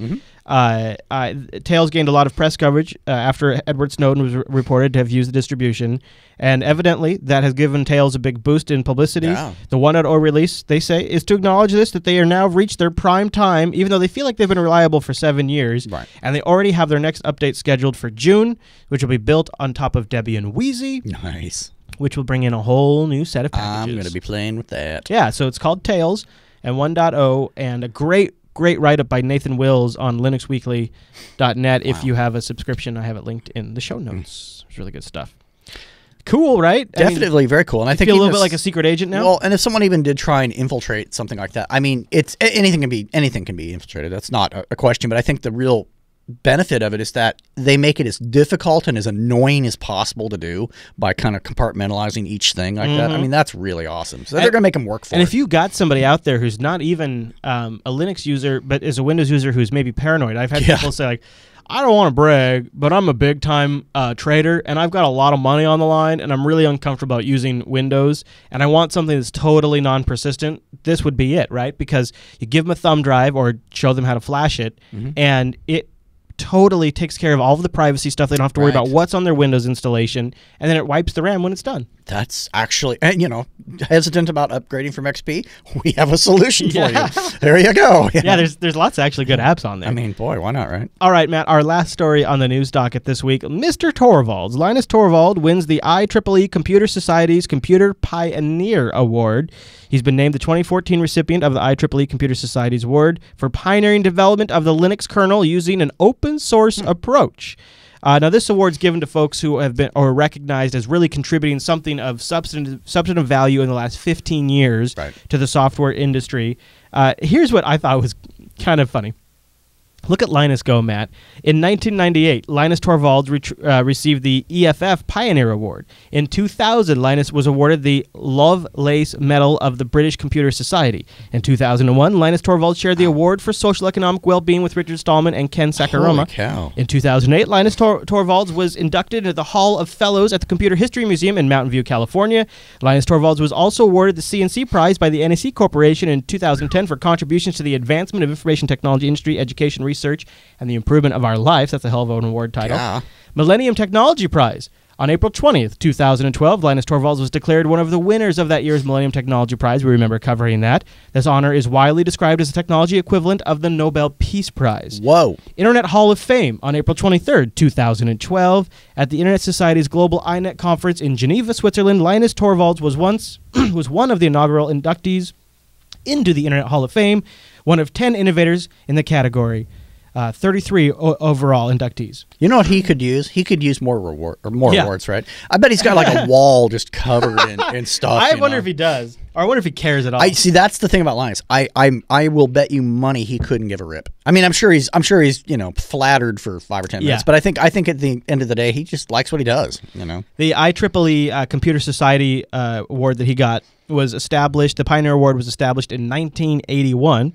Tails gained a lot of press coverage after Edward Snowden was reported to have used the distribution, and evidently that has given Tails a big boost in publicity. Yeah. The 1.0 release, they say, is to acknowledge this, that they are now reached their prime time, even though they feel like they've been reliable for 7 years, and they already have their next update scheduled for June, which will be built on top of Debian Wheezy. Nice. Which will bring in a whole new set of packages. I'm going to be playing with that. Yeah, so it's called Tails and 1.0, and a great write-up by Nathan Wills on linuxweekly.net. If you have a subscription, I have it linked in the show notes. It's really good stuff. Cool, right? Definitely very cool. And I think feel a little bit like a secret agent now. Well, and if someone even did try and infiltrate something like that, I mean, anything can be infiltrated. That's not a question. But I think the real benefit of it is that they make it as difficult and as annoying as possible to do by kind of compartmentalizing each thing like that. I mean, that's really awesome. So they're going to make them work for it. And if you got somebody out there who's not even a Linux user, but is a Windows user who's maybe paranoid, I've had people say like, I don't want to brag, but I'm a big-time trader, and I've got a lot of money on the line, and I'm really uncomfortable about using Windows, and I want something that's totally non-persistent. This would be it, right? Because you give them a thumb drive or show them how to flash it, and it totally takes care of all of the privacy stuff. They don't have to worry about what's on their Windows installation, and then it wipes the RAM when it's done. That's actually, and hesitant about upgrading from XP? We have a solution for you. There you go. Yeah, there's lots of actually good apps on there. I mean, boy, why not, right? All right, Matt, our last story on the news docket this week. Mr. Torvalds, Linus Torvald, wins the IEEE Computer Society's Computer Pioneer Award. He's been named the 2014 recipient of the IEEE Computer Society's Award for pioneering development of the Linux kernel using an open source approach. Now, this award's given to folks who have been or recognized as really contributing something of substantive value in the last 15 years to the software industry. Here's what I thought was kind of funny. Look at Linus go, Matt. In 1998, Linus Torvalds received the EFF Pioneer Award. In 2000, Linus was awarded the Lovelace Medal of the British Computer Society. In 2001, Linus Torvalds shared the award for social economic well-being with Richard Stallman and Ken Sakurama. Holy cow. In 2008, Linus Torvalds was inducted into the Hall of Fellows at the Computer History Museum in Mountain View, California. Linus Torvalds was also awarded the CNC Prize by the NEC Corporation in 2010 for contributions to the advancement of information technology industry, education, research, and the improvement of our lives. That's a hell of an award title. Yeah. Millennium Technology Prize. On April 20th, 2012, Linus Torvalds was declared one of the winners of that year's Millennium Technology Prize. We remember covering that. This honor is widely described as the technology equivalent of the Nobel Peace Prize. Whoa. Internet Hall of Fame on April 23rd, 2012. At the Internet Society's Global INET Conference in Geneva, Switzerland, Linus Torvalds was one of the inaugural inductees into the Internet Hall of Fame, one of 10 innovators in the category. 33 overall inductees. You know what he could use? He could use more awards, right? I bet he's got like a wall just covered in stuff. I wonder if he does, or I wonder if he cares at all. I see. That's the thing about Linus. I will bet you money he couldn't give a rip. I mean, I'm sure he's flattered for 5 or 10 minutes, but I think at the end of the day, he just likes what he does. The IEEE Computer Society award that he got was established. The Pioneer Award was established in 1981.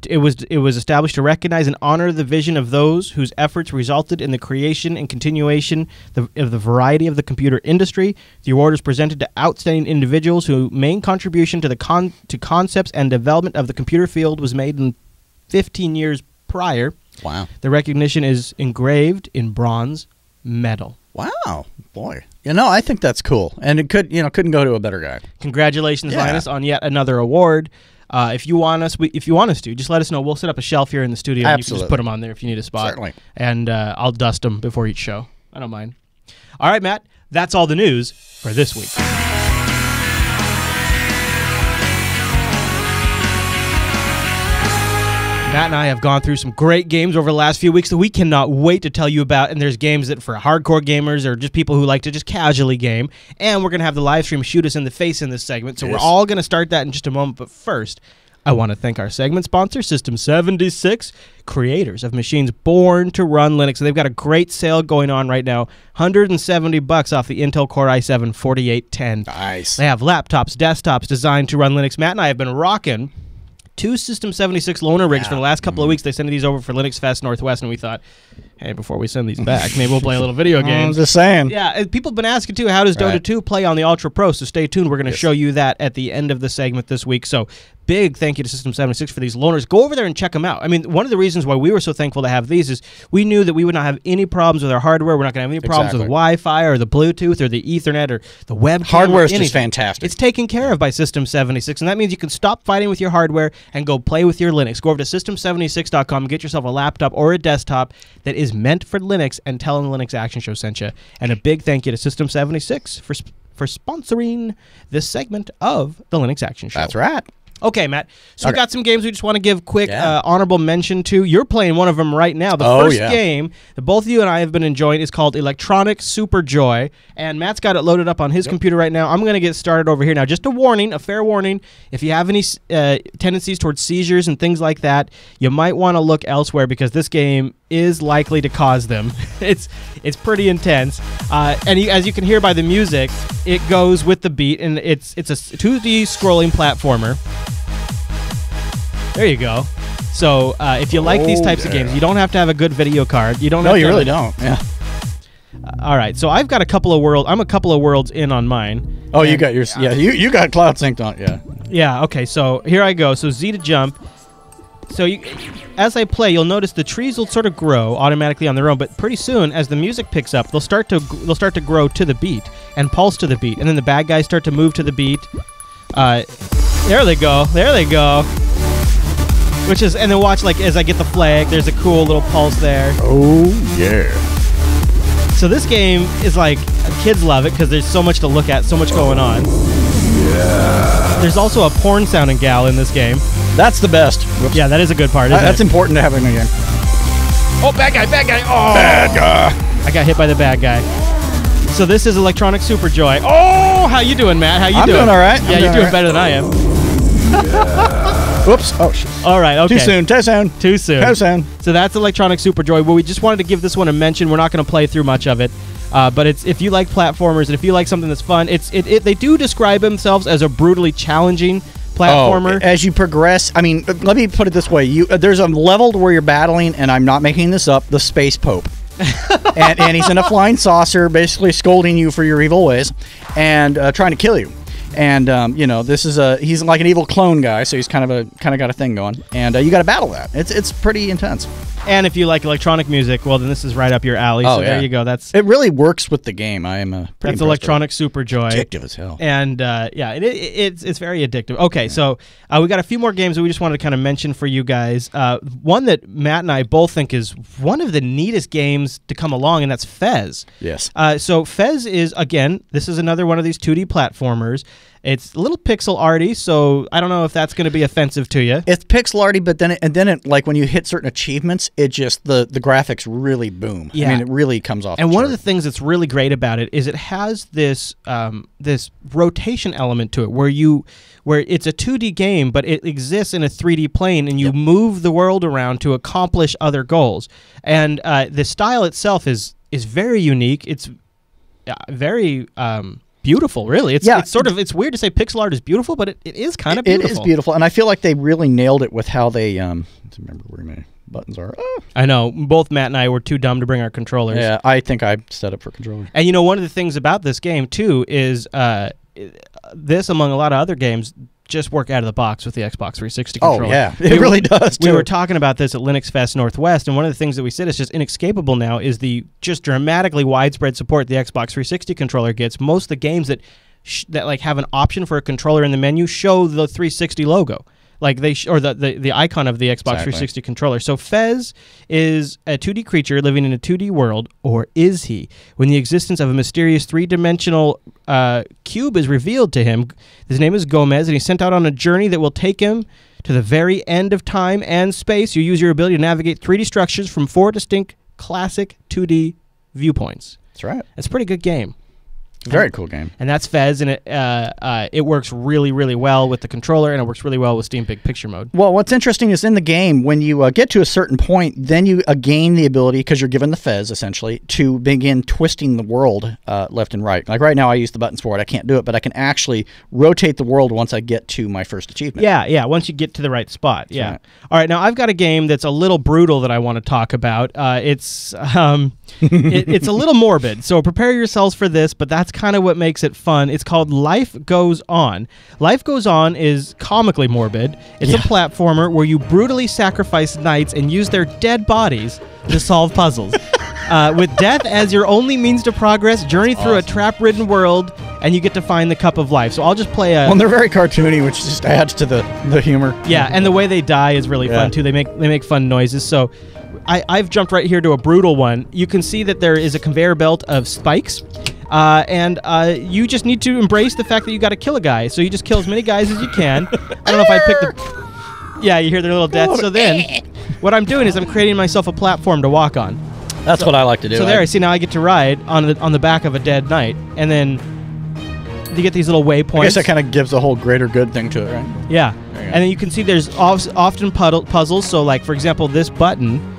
It was established to recognize and honor the vision of those whose efforts resulted in the creation and continuation of the variety of the computer industry. The award is presented to outstanding individuals whose main contribution to concepts and development of the computer field was made in 15 years prior. Wow. The recognition is engraved in bronze medal. Wow, boy. I think that's cool, and it couldn't go to a better guy. Congratulations, Linus, on yet another award. If you want us to, just let us know. We'll set up a shelf here in the studio, and you can just put them on there if you need a spot. Certainly. And I'll dust them before each show. I don't mind. All right, Matt, that's all the news for this week. Matt and I have gone through some great games over the last few weeks that we cannot wait to tell you about, and there's games that for hardcore gamers or just people who like to just casually game, and we're going to have the live stream shoot us in the face in this segment, so we're all going to start that in just a moment, but first, I want to thank our segment sponsor, System 76, creators of machines born to run Linux. They've got a great sale going on right now, $170 off the Intel Core i7 4810. Nice. They have laptops, desktops designed to run Linux. Matt and I have been rocking 2 System 76 loaner rigs for the last couple of weeks. They sent these over for Linux Fest Northwest, and we thought, hey, before we send these back, maybe we'll play a little video game. I'm just saying. Yeah, people have been asking, too, how does Dota 2 play on the Ultra Pro? So stay tuned. We're going to show you that at the end of the segment this week. So big thank you to System 76 for these loaners. Go over there and check them out. I mean, one of the reasons why we were so thankful to have these is we knew that we would not have any problems with our hardware. We're not going to have any problems with Wi-Fi or the Bluetooth or the Ethernet or the webcam. Hardware is just fantastic. It's taken care of by System 76, and that means you can stop fighting with your hardware and go play with your Linux. Go over to System76.com and get yourself a laptop or a desktop that is meant for Linux, and tell them the Linux Action Show sent you. And a big thank you to System 76 for sponsoring this segment of the Linux Action Show. That's right. Okay, Matt. So we got some games we just want to give quick honorable mention to. You're playing one of them right now. The first game that both you and I have been enjoying is called Electronic Super Joy, and Matt's got it loaded up on his computer right now. I'm going to get started over here now. Just a warning, a fair warning, if you have any tendencies towards seizures and things like that, you might want to look elsewhere because this game is likely to cause them. It's pretty intense, and as you can hear by the music, it goes with the beat, and it's a 2D scrolling platformer. There you go. So if you like these types of games, you don't have to have a good video card. You don't. No, you really don't. Yeah. All right. So I've got a couple of worlds. I'm a couple of worlds in on mine. Oh, you got yours. Yeah, you got cloud synced on. Yeah. Yeah. Okay. So here I go. So Z to jump. So as I play, you'll notice the trees will sort of grow automatically on their own, but pretty soon, as the music picks up, they'll start to grow to the beat and pulse to the beat, and then the bad guys start to move to the beat. There they go. There they go. And then watch, like, as I get the flag, there's a cool little pulse there. Oh, yeah. So this game is like, kids love it because there's so much to look at, so much going on. Yeah. There's also a porn sounding gal in this game. That's the best. Whoops. Yeah, that is a good part, isn't That's important to have in the game. Oh, bad guy, bad guy. Oh. Bad guy. I got hit by the bad guy. So this is Electronic Super Joy. Oh, how you doing, Matt? How you doing? I'm doing all right. Yeah, you're doing better than I am. Whoops. Oh, shit. All right, okay. Too soon. Too soon. So that's Electronic Super Joy. Well, we just wanted to give this one a mention. We're not going to play through much of it. But if you like platformers and if you like something that's fun, they do describe themselves as a brutally challenging platformer. As you progress, I mean, let me put it this way. There's a level where you're battling, and I'm not making this up, the Space Pope. and he's in a flying saucer, basically scolding you for your evil ways and trying to kill you. And you know, he's like an evil clone guy, so he's kind of got a thing going, and you got to battle that. It's pretty intense. And if you like electronic music, well, then this is right up your alley. Oh, so yeah. there you go. It really works with the game. I am pretty That's electronic super joy. Addictive as hell. And yeah, it's very addictive. Okay, so we got a few more games that we just wanted to kind of mention for you guys. One that Matt and I both think is one of the neatest games to come along, and that's Fez. Yes. So Fez is, again, this is another one of these 2D platformers. It's a little pixel arty, so I don't know if that's going to be offensive to you. It's pixel arty, but then it like when you hit certain achievements, it just the graphics really boom. Yeah. I mean, it really comes off. And the one of chart. the things that's really great about it is it has this this rotation element to it, where it's a 2D game, but it exists in a 3D plane, and you move the world around to accomplish other goals. And the style itself is very unique. It's very beautiful, really. It's weird to say pixel art is beautiful, but it is kind of beautiful. It is beautiful, and I feel like they really nailed it with how they let's remember where my buttons are. I know both Matt and I were too dumb to bring our controllers. Yeah, I think I set up for controllers. And you know, one of the things about this game too is this, among a lot of other games, just work out of the box with the Xbox 360 controller. Oh yeah, it really does. We were talking about this at Linux Fest Northwest, and one of the things that we said is just inescapable now is the just dramatically widespread support the Xbox 360 controller gets. Most of the games that like have an option for a controller in the menu show the 360 logo. Like or the icon of the Xbox 360 controller. So Fez is a 2D creature living in a 2D world, or is he? When the existence of a mysterious 3-dimensional cube is revealed to him, his name is Gomez, and he's sent out on a journey that will take him to the very end of time and space. You use your ability to navigate 3D structures from 4 distinct classic 2D viewpoints. That's right. It's a pretty good game. Very cool game. And that's Fez, and it works really, really well with the controller, and it works really well with Steam Big Picture mode. Well, what's interesting is in the game, when you get to a certain point, then you gain the ability, because you're given the Fez, essentially, to begin twisting the world left and right. Like right now, I use the buttons for it. I can't do it, but I can actually rotate the world once I get to my first achievement. Yeah, once you get to the right spot. Yeah. Right. All right, now I've got a game that's a little brutal that I want to talk about. It's it's a little morbid, so prepare yourselves for this, but that's kind of what makes it fun. It's called Life Goes On. Life Goes On is comically morbid. It's a platformer where you brutally sacrifice knights and use their dead bodies to solve puzzles. With death as your only means to progress, journey through a trap-ridden world, and you get to find the cup of life. So I'll just play a... Well, they're very cartoony, which just adds to the humor. Yeah, and the way they die is really fun, too. They make fun noises, so... I've jumped right here to a brutal one. You can see that there is a conveyor belt of spikes, and you just need to embrace the fact that you got to kill a guy. So you just kill as many guys as you can. I don't know if I picked the... Yeah, you hear their little deaths. So then, what I'm doing is I'm creating myself a platform to walk on. That's what I like to do. So there, I see now I get to ride on the back of a dead knight, and then you get these little waypoints. I guess that kind of gives a whole greater good thing to it, right? Yeah, and then you can see there's often puzzles. So like, for example, this button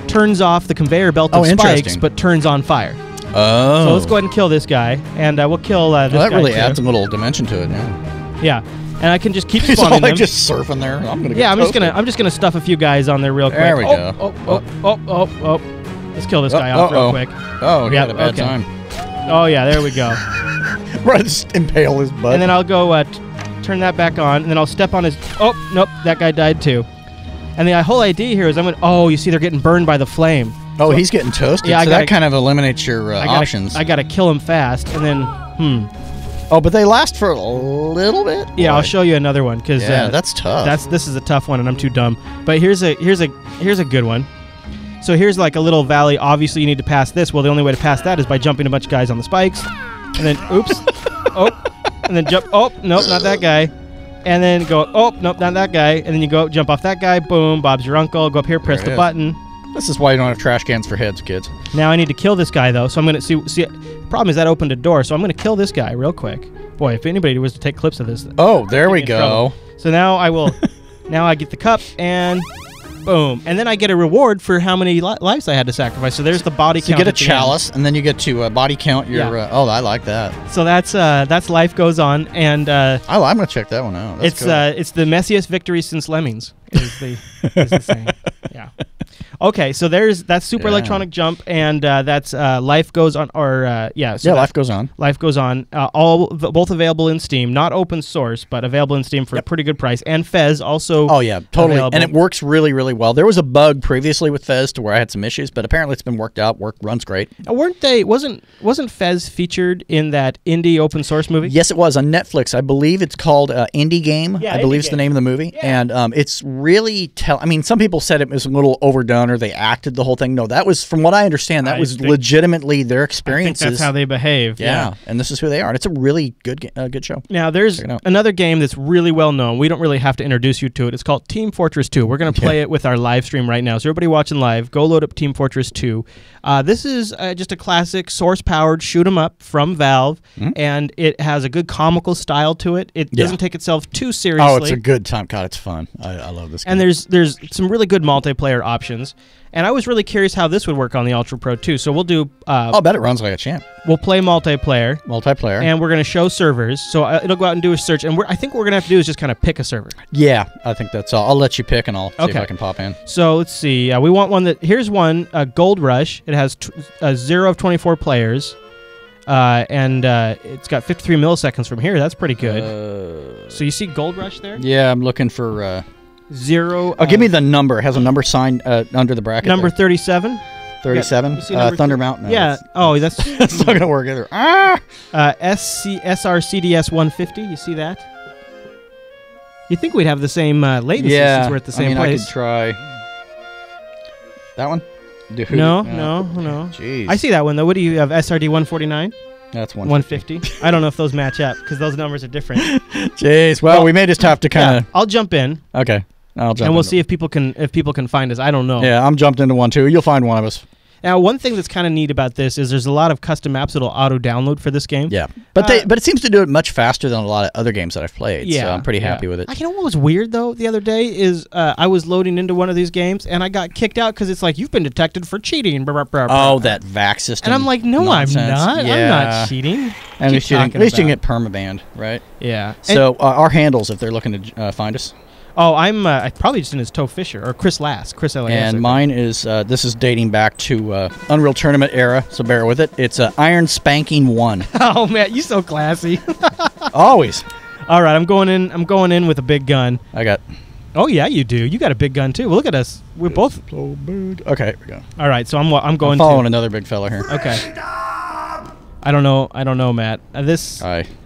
turns off the conveyor belt of spikes, but turns on fire. Oh. So let's go ahead and kill this guy, and we'll kill this guy. Well, that really adds a little dimension to it, Yeah, and I can just keep He's spawning all like them. just surfing there. I'm just gonna stuff a few guys on there real quick. There we go. Oh. Let's kill this guy off real quick. Oh, he had a bad time. Oh yeah, there we go. Right, just impale his butt. And then I'll go turn that back on, and then I'll step on his... Oh, nope, that guy died too. And the whole idea here is I'm going to... Oh, you see they're getting burned by the flame. Oh, so, he's getting toasted, so that kind of eliminates your options. I got to kill him fast, and then... Oh, but they last for a little bit? Yeah, I'll show you another one, because... Yeah, that's tough. This is a tough one, and I'm too dumb. But here's a good one. So here's like a little valley. Obviously, you need to pass this. Well, the only way to pass that is by jumping a bunch of guys on the spikes. And then, oops. And then jump. Oh, nope, not that guy. And then go, oh, nope, not that guy. And then you go jump off that guy. Boom, Bob's your uncle. Go up here, press the button. This is why you don't have trash cans for heads, kids. Now I need to kill this guy, though. So I'm going to see. Problem is that opened a door, so I'm going to kill this guy real quick. Boy, if anybody was to take clips of this. Oh, there we go. So now I will. Now I get the cup and. Boom. And then I get a reward for how many lives I had to sacrifice. So there's the body count. You get a chalice, and then you get to body count your... oh, I like that. So that's Life Goes On. And I'm going to check that one out. It's the messiest victory since Lemmings, is the saying. Yeah. Okay, so that's Super Electronic Jump, and that's Life Goes On, or Life Goes On. Life Goes On. Both available in Steam, not open source, but available in Steam for a pretty good price. And Fez also. Oh yeah, totally, available. and it works really, really well. There was a bug previously with Fez to where I had some issues, but apparently it's been worked out. Runs great. Wasn't Fez featured in that indie open source movie? Yes, it was on Netflix. I believe it's called Indie Game. Yeah, I believe it's the name of the movie, and it's really I mean, some people said it was a little overdone or they acted the whole thing. No, that was, from what I understand, that was legitimately their experiences. I think that's how they behave. Yeah, and this is who they are. And it's a really good show. Now, there's another game that's really well known. We don't really have to introduce you to it. It's called Team Fortress 2. We're going to play it with our live stream right now. So everybody watching live, go load up Team Fortress 2. This is just a classic source-powered shoot-'em-up from Valve, and it has a good comical style to it. It doesn't take itself too seriously. Oh, it's a good time. God, it's fun. I love this game. And there's some really good multiplayer options. And I was really curious how this would work on the Ultra Pro 2. So we'll do... I'll bet it runs like a champ. We'll play multiplayer. And we're going to show servers. So it'll go out and do a search. And I think what we're going to have to do is just kind of pick a server. Yeah, I think that's all. I'll let you pick, and I'll see if I can pop in. So let's see. We want one that... Here's one, Gold Rush. It has 0 of 24 players. And it's got 53 milliseconds from here. That's pretty good. So you see Gold Rush there? Yeah, I'm looking for... 0. Give me the number. It has a number sign under the bracket. Number 37. 37. Thunder Mountain. Yeah. That's that's not gonna work either. SRCDS 150. You see that? You think we'd have the same latency since we're at the same place? I could try that one. No. Jeez. I see that one though. What do you have? SRD 149. That's 150. I don't know if those match up because those numbers are different. Jeez. Well, we may just have to kind of. I'll jump in. Okay. I'll jump. And we'll see if people can find us. I don't know. Yeah, I'm jumped into one too. You'll find one of us. Now, one thing that's kind of neat about this is there's a lot of custom maps that'll auto-download for this game. Yeah, but it seems to do it much faster than a lot of other games that I've played. Yeah, so I'm pretty happy with it. You know what was weird though the other day is I was loading into one of these games and I got kicked out because it's like you've been detected for cheating. Oh, that VAC system. And I'm like, no, nonsense. I'm not. Yeah. I'm not cheating. And at least you can get permabanned, right? Yeah. So our handles, if they're looking to find us. Oh, I'm probably just in as Toe Fisher or Chris Lass. And mine is, this is dating back to Unreal Tournament era, so bear with it. It's Iron Spanking 1. Oh, man, you're so classy. Always. All right, I'm going in with a big gun. Oh, yeah, you do. You got a big gun, too. Well, look at us. We're both... So big. Okay, here we go. All right, so I'm following another big fella here. Okay. I don't know, Matt.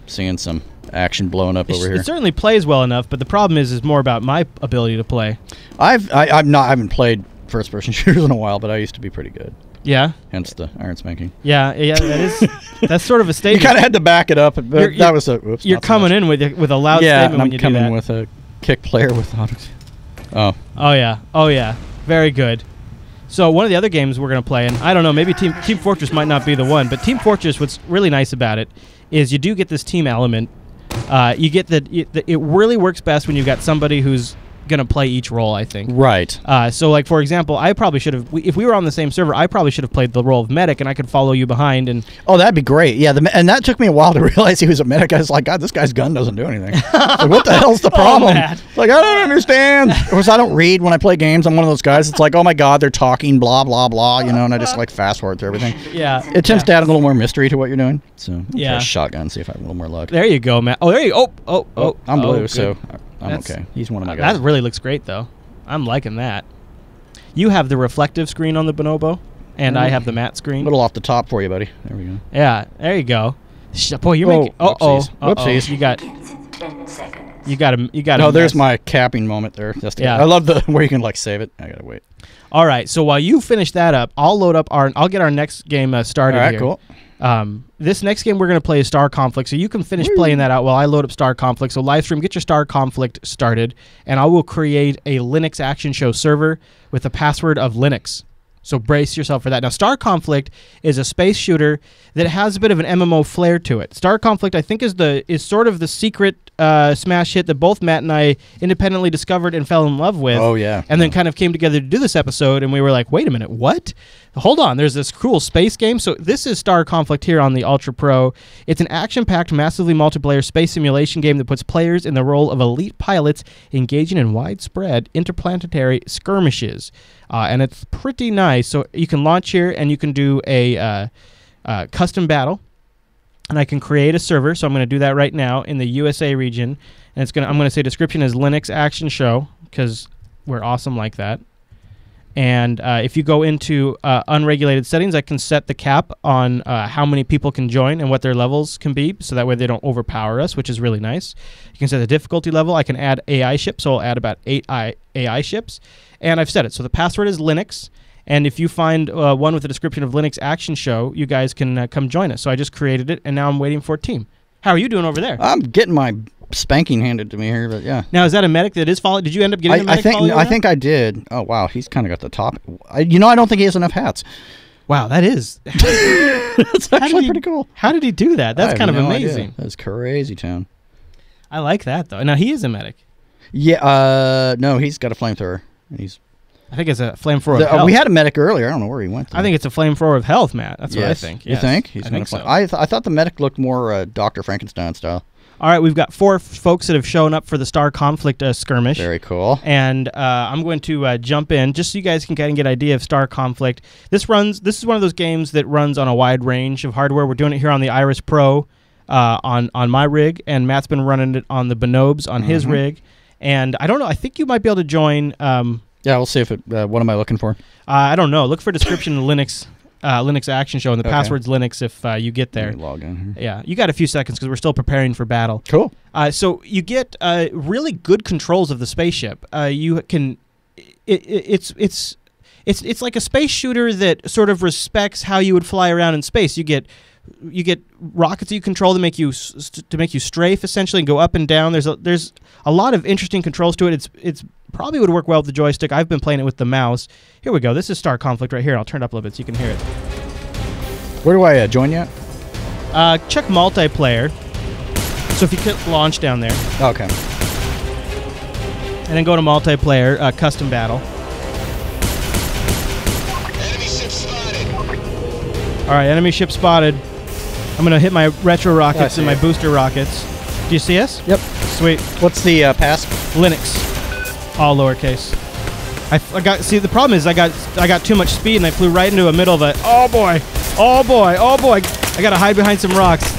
Seeing some action blowing up over here. It certainly plays well enough, but the problem is more about my ability to play. I haven't played first-person shooters in a while, but I used to be pretty good. Yeah. Hence the Iron Spanking. Yeah, that's sort of a statement. You kind of had to back it up, but that was a. Oops, you're coming in with a loud statement when you do that. Yeah, I'm coming with a kick player with auto. Oh yeah, very good. So one of the other games we're going to play, and I don't know, maybe Team Fortress might not be the one, but Team Fortress, what's really nice about it is you do get this team element. You get it really works best when you've got somebody who's going to play each role, I think. Right. So, like, for example, I probably should have, if we were on the same server, I probably should have played the role of medic, and I could follow you behind. And oh, that'd be great. Yeah, and that took me a while to realize he was a medic. I was like, God, this guy's gun doesn't do anything. Like, what the hell's the problem? Like, I don't understand. Of course, I don't read when I play games. I'm one of those guys. It's like, oh, my God, they're talking, blah, blah, blah, and I just, like, fast forward through everything. Yeah. It tends to add a little more mystery to what you're doing. So, I'll try a shotgun, see if I have a little more luck. There you go, Matt. Oh, there you go. Oh, I'm blue, so I'm okay. He's one of my guys. That really looks great, though. I'm liking that. You have the reflective screen on the Bonobo, and I have the matte screen. A little off the top for you, buddy. There we go. Yeah, there you go. Boy, you're making... Whoopsies. You got. No, there's my capping moment there. I love the where you can like save it. I gotta wait. All right, so while you finish that up, I'll load up I'll get our next game started. All right, cool. This next game we're going to play is Star Conflict, so you can finish playing that out while I load up Star Conflict. So live stream, get your Star Conflict started, and I will create a Linux Action Show server with the password of Linux. So brace yourself for that. Now, Star Conflict is a space shooter that has a bit of an MMO flair to it. Star Conflict, I think, is sort of the secret smash hit that both Matt and I independently discovered and fell in love with. Oh, yeah. And then kind of came together to do this episode, and we were like, wait a minute, what? Hold on, there's this cool space game. So this is Star Conflict here on the Ultra Pro. It's an action-packed, massively multiplayer space simulation game that puts players in the role of elite pilots engaging in widespread interplanetary skirmishes. And it's pretty nice. So you can launch here, and you can do a custom battle. And I can create a server, so I'm going to do that right now in the USA region. And I'm going to say description is Linux Action Show, because we're awesome like that. And if you go into unregulated settings, I can set the cap on how many people can join and what their levels can be, so that way they don't overpower us, which is really nice. You can set the difficulty level. I can add AI ships, so I'll add about 8 AI ships. And I've set it. So the password is Linux. And if you find one with the description of Linux Action Show, you guys can come join us. So I just created it, and now I'm waiting for a team. How are you doing over there? I'm getting my spanking handed to me here, but yeah. Now, is that a medic that is following? Did you end up getting a medic following? I think I did. Oh, wow. He's kind of got the top. I don't think he has enough hats. Wow, that is. That's actually pretty cool. How did he do that? That's kind of amazing. That's crazy, town. I like that, though. Now, he is a medic. Yeah, no, he's got a flamethrower. I think it's a flamethrower of health. We had a medic earlier. I don't know where he went. I think it's a flamethrower of health, Matt. That's what I think. You think? He's going to so. I thought the medic looked more Dr. Frankenstein style. All right, we've got 4 folks that have shown up for the Star Conflict skirmish. Very cool. And I'm going to jump in just so you guys can kind of get an idea of Star Conflict. This is one of those games that runs on a wide range of hardware. We're doing it here on the Iris Pro on my rig, and Matt's been running it on the Bonobes on his rig. And I don't know. I think you might be able to join. Yeah, we'll see if it. What am I looking for? I don't know. Look for description Linux Action Show, and the password's Linux if you get there. Let me log in here. Yeah, you got a few seconds because we're still preparing for battle. Cool. So you get really good controls of the spaceship. You can. It's like a space shooter that sort of respects how you would fly around in space. You get rockets that you control to make you strafe essentially and go up and down. There's a lot of interesting controls to it. It's probably would work well with the joystick. I've been playing it with the mouse. Here we go. This is Star Conflict right here. I'll turn it up a little bit so you can hear it. Where do I join yet? Check multiplayer. So if you click launch down there. Okay. And then go to multiplayer, custom battle. Enemy ship spotted. All right, enemy ship spotted. I'm going to hit my retro rockets and my booster rockets. Do you see us? Yep. Sweet. What's the pass? Linux. All lowercase. I got. See, the problem is I got too much speed and I flew right into the middle of it. Oh boy! Oh boy! Oh boy! I gotta hide behind some rocks.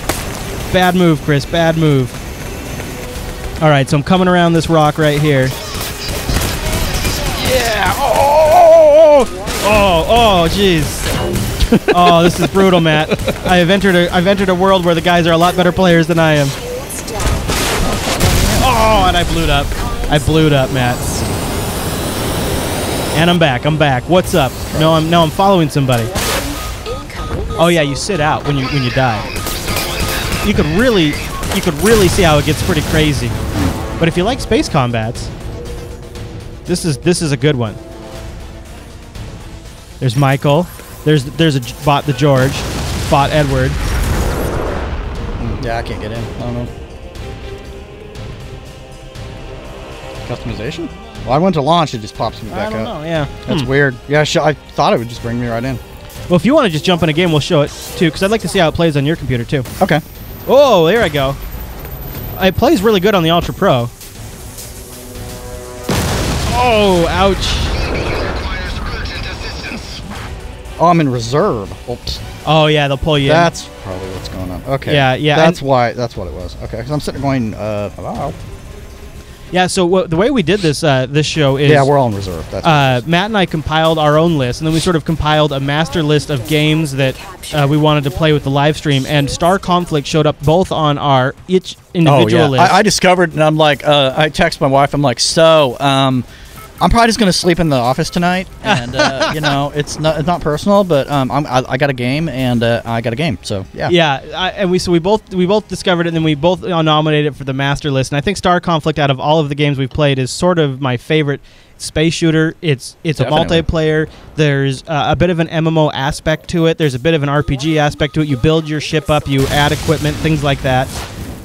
Bad move, Chris. Bad move. All right, so I'm coming around this rock right here. Yeah! Oh! Jeez. Oh, this is brutal, Matt. I've entered a world where the guys are a lot better players than I am. Oh, and I blew it up. I blew it up, Matt. And I'm back. What's up? No, I'm following somebody. Oh yeah, you sit out when you die. You could really see how it gets pretty crazy. But if you like space combats, this is a good one. There's Michael. There's a bot, the George. Bot Edward. Yeah, I can't get in. I don't know. Customization? Well, I went to launch, it just pops me back up. I don't know, yeah. That's weird. Yeah, I thought it would just bring me right in. Well, if you want to just jump in a game, we'll show it, too, because I'd like to see how it plays on your computer, too. Okay. Oh, there I go. It plays really good on the Ultra Pro. Oh, ouch. Oh, I'm in reserve. Oops. Oh, yeah, they'll pull you That's probably what's going on. Okay. Yeah. That's what it was. Okay, because I'm sitting going, hello. Yeah, so the way we did this show is... Yeah, we're all in reserve. That's Matt and I compiled our own list, and then we sort of compiled a master list of games that we wanted to play with the live stream, and Star Conflict showed up both on our each individual list. I discovered, and I'm like, I text my wife, I'm like, I'm probably just going to sleep in the office tonight, and it's not personal, but I got a game, and I got a game, so yeah. Yeah, and we both discovered it, and then we both nominated it for the master list. And I think Star Conflict, out of all of the games we've played, is sort of my favorite space shooter. It's definitely a multiplayer. There's a bit of an MMO aspect to it. There's a bit of an RPG aspect to it. You build your ship up, you add equipment, things like that.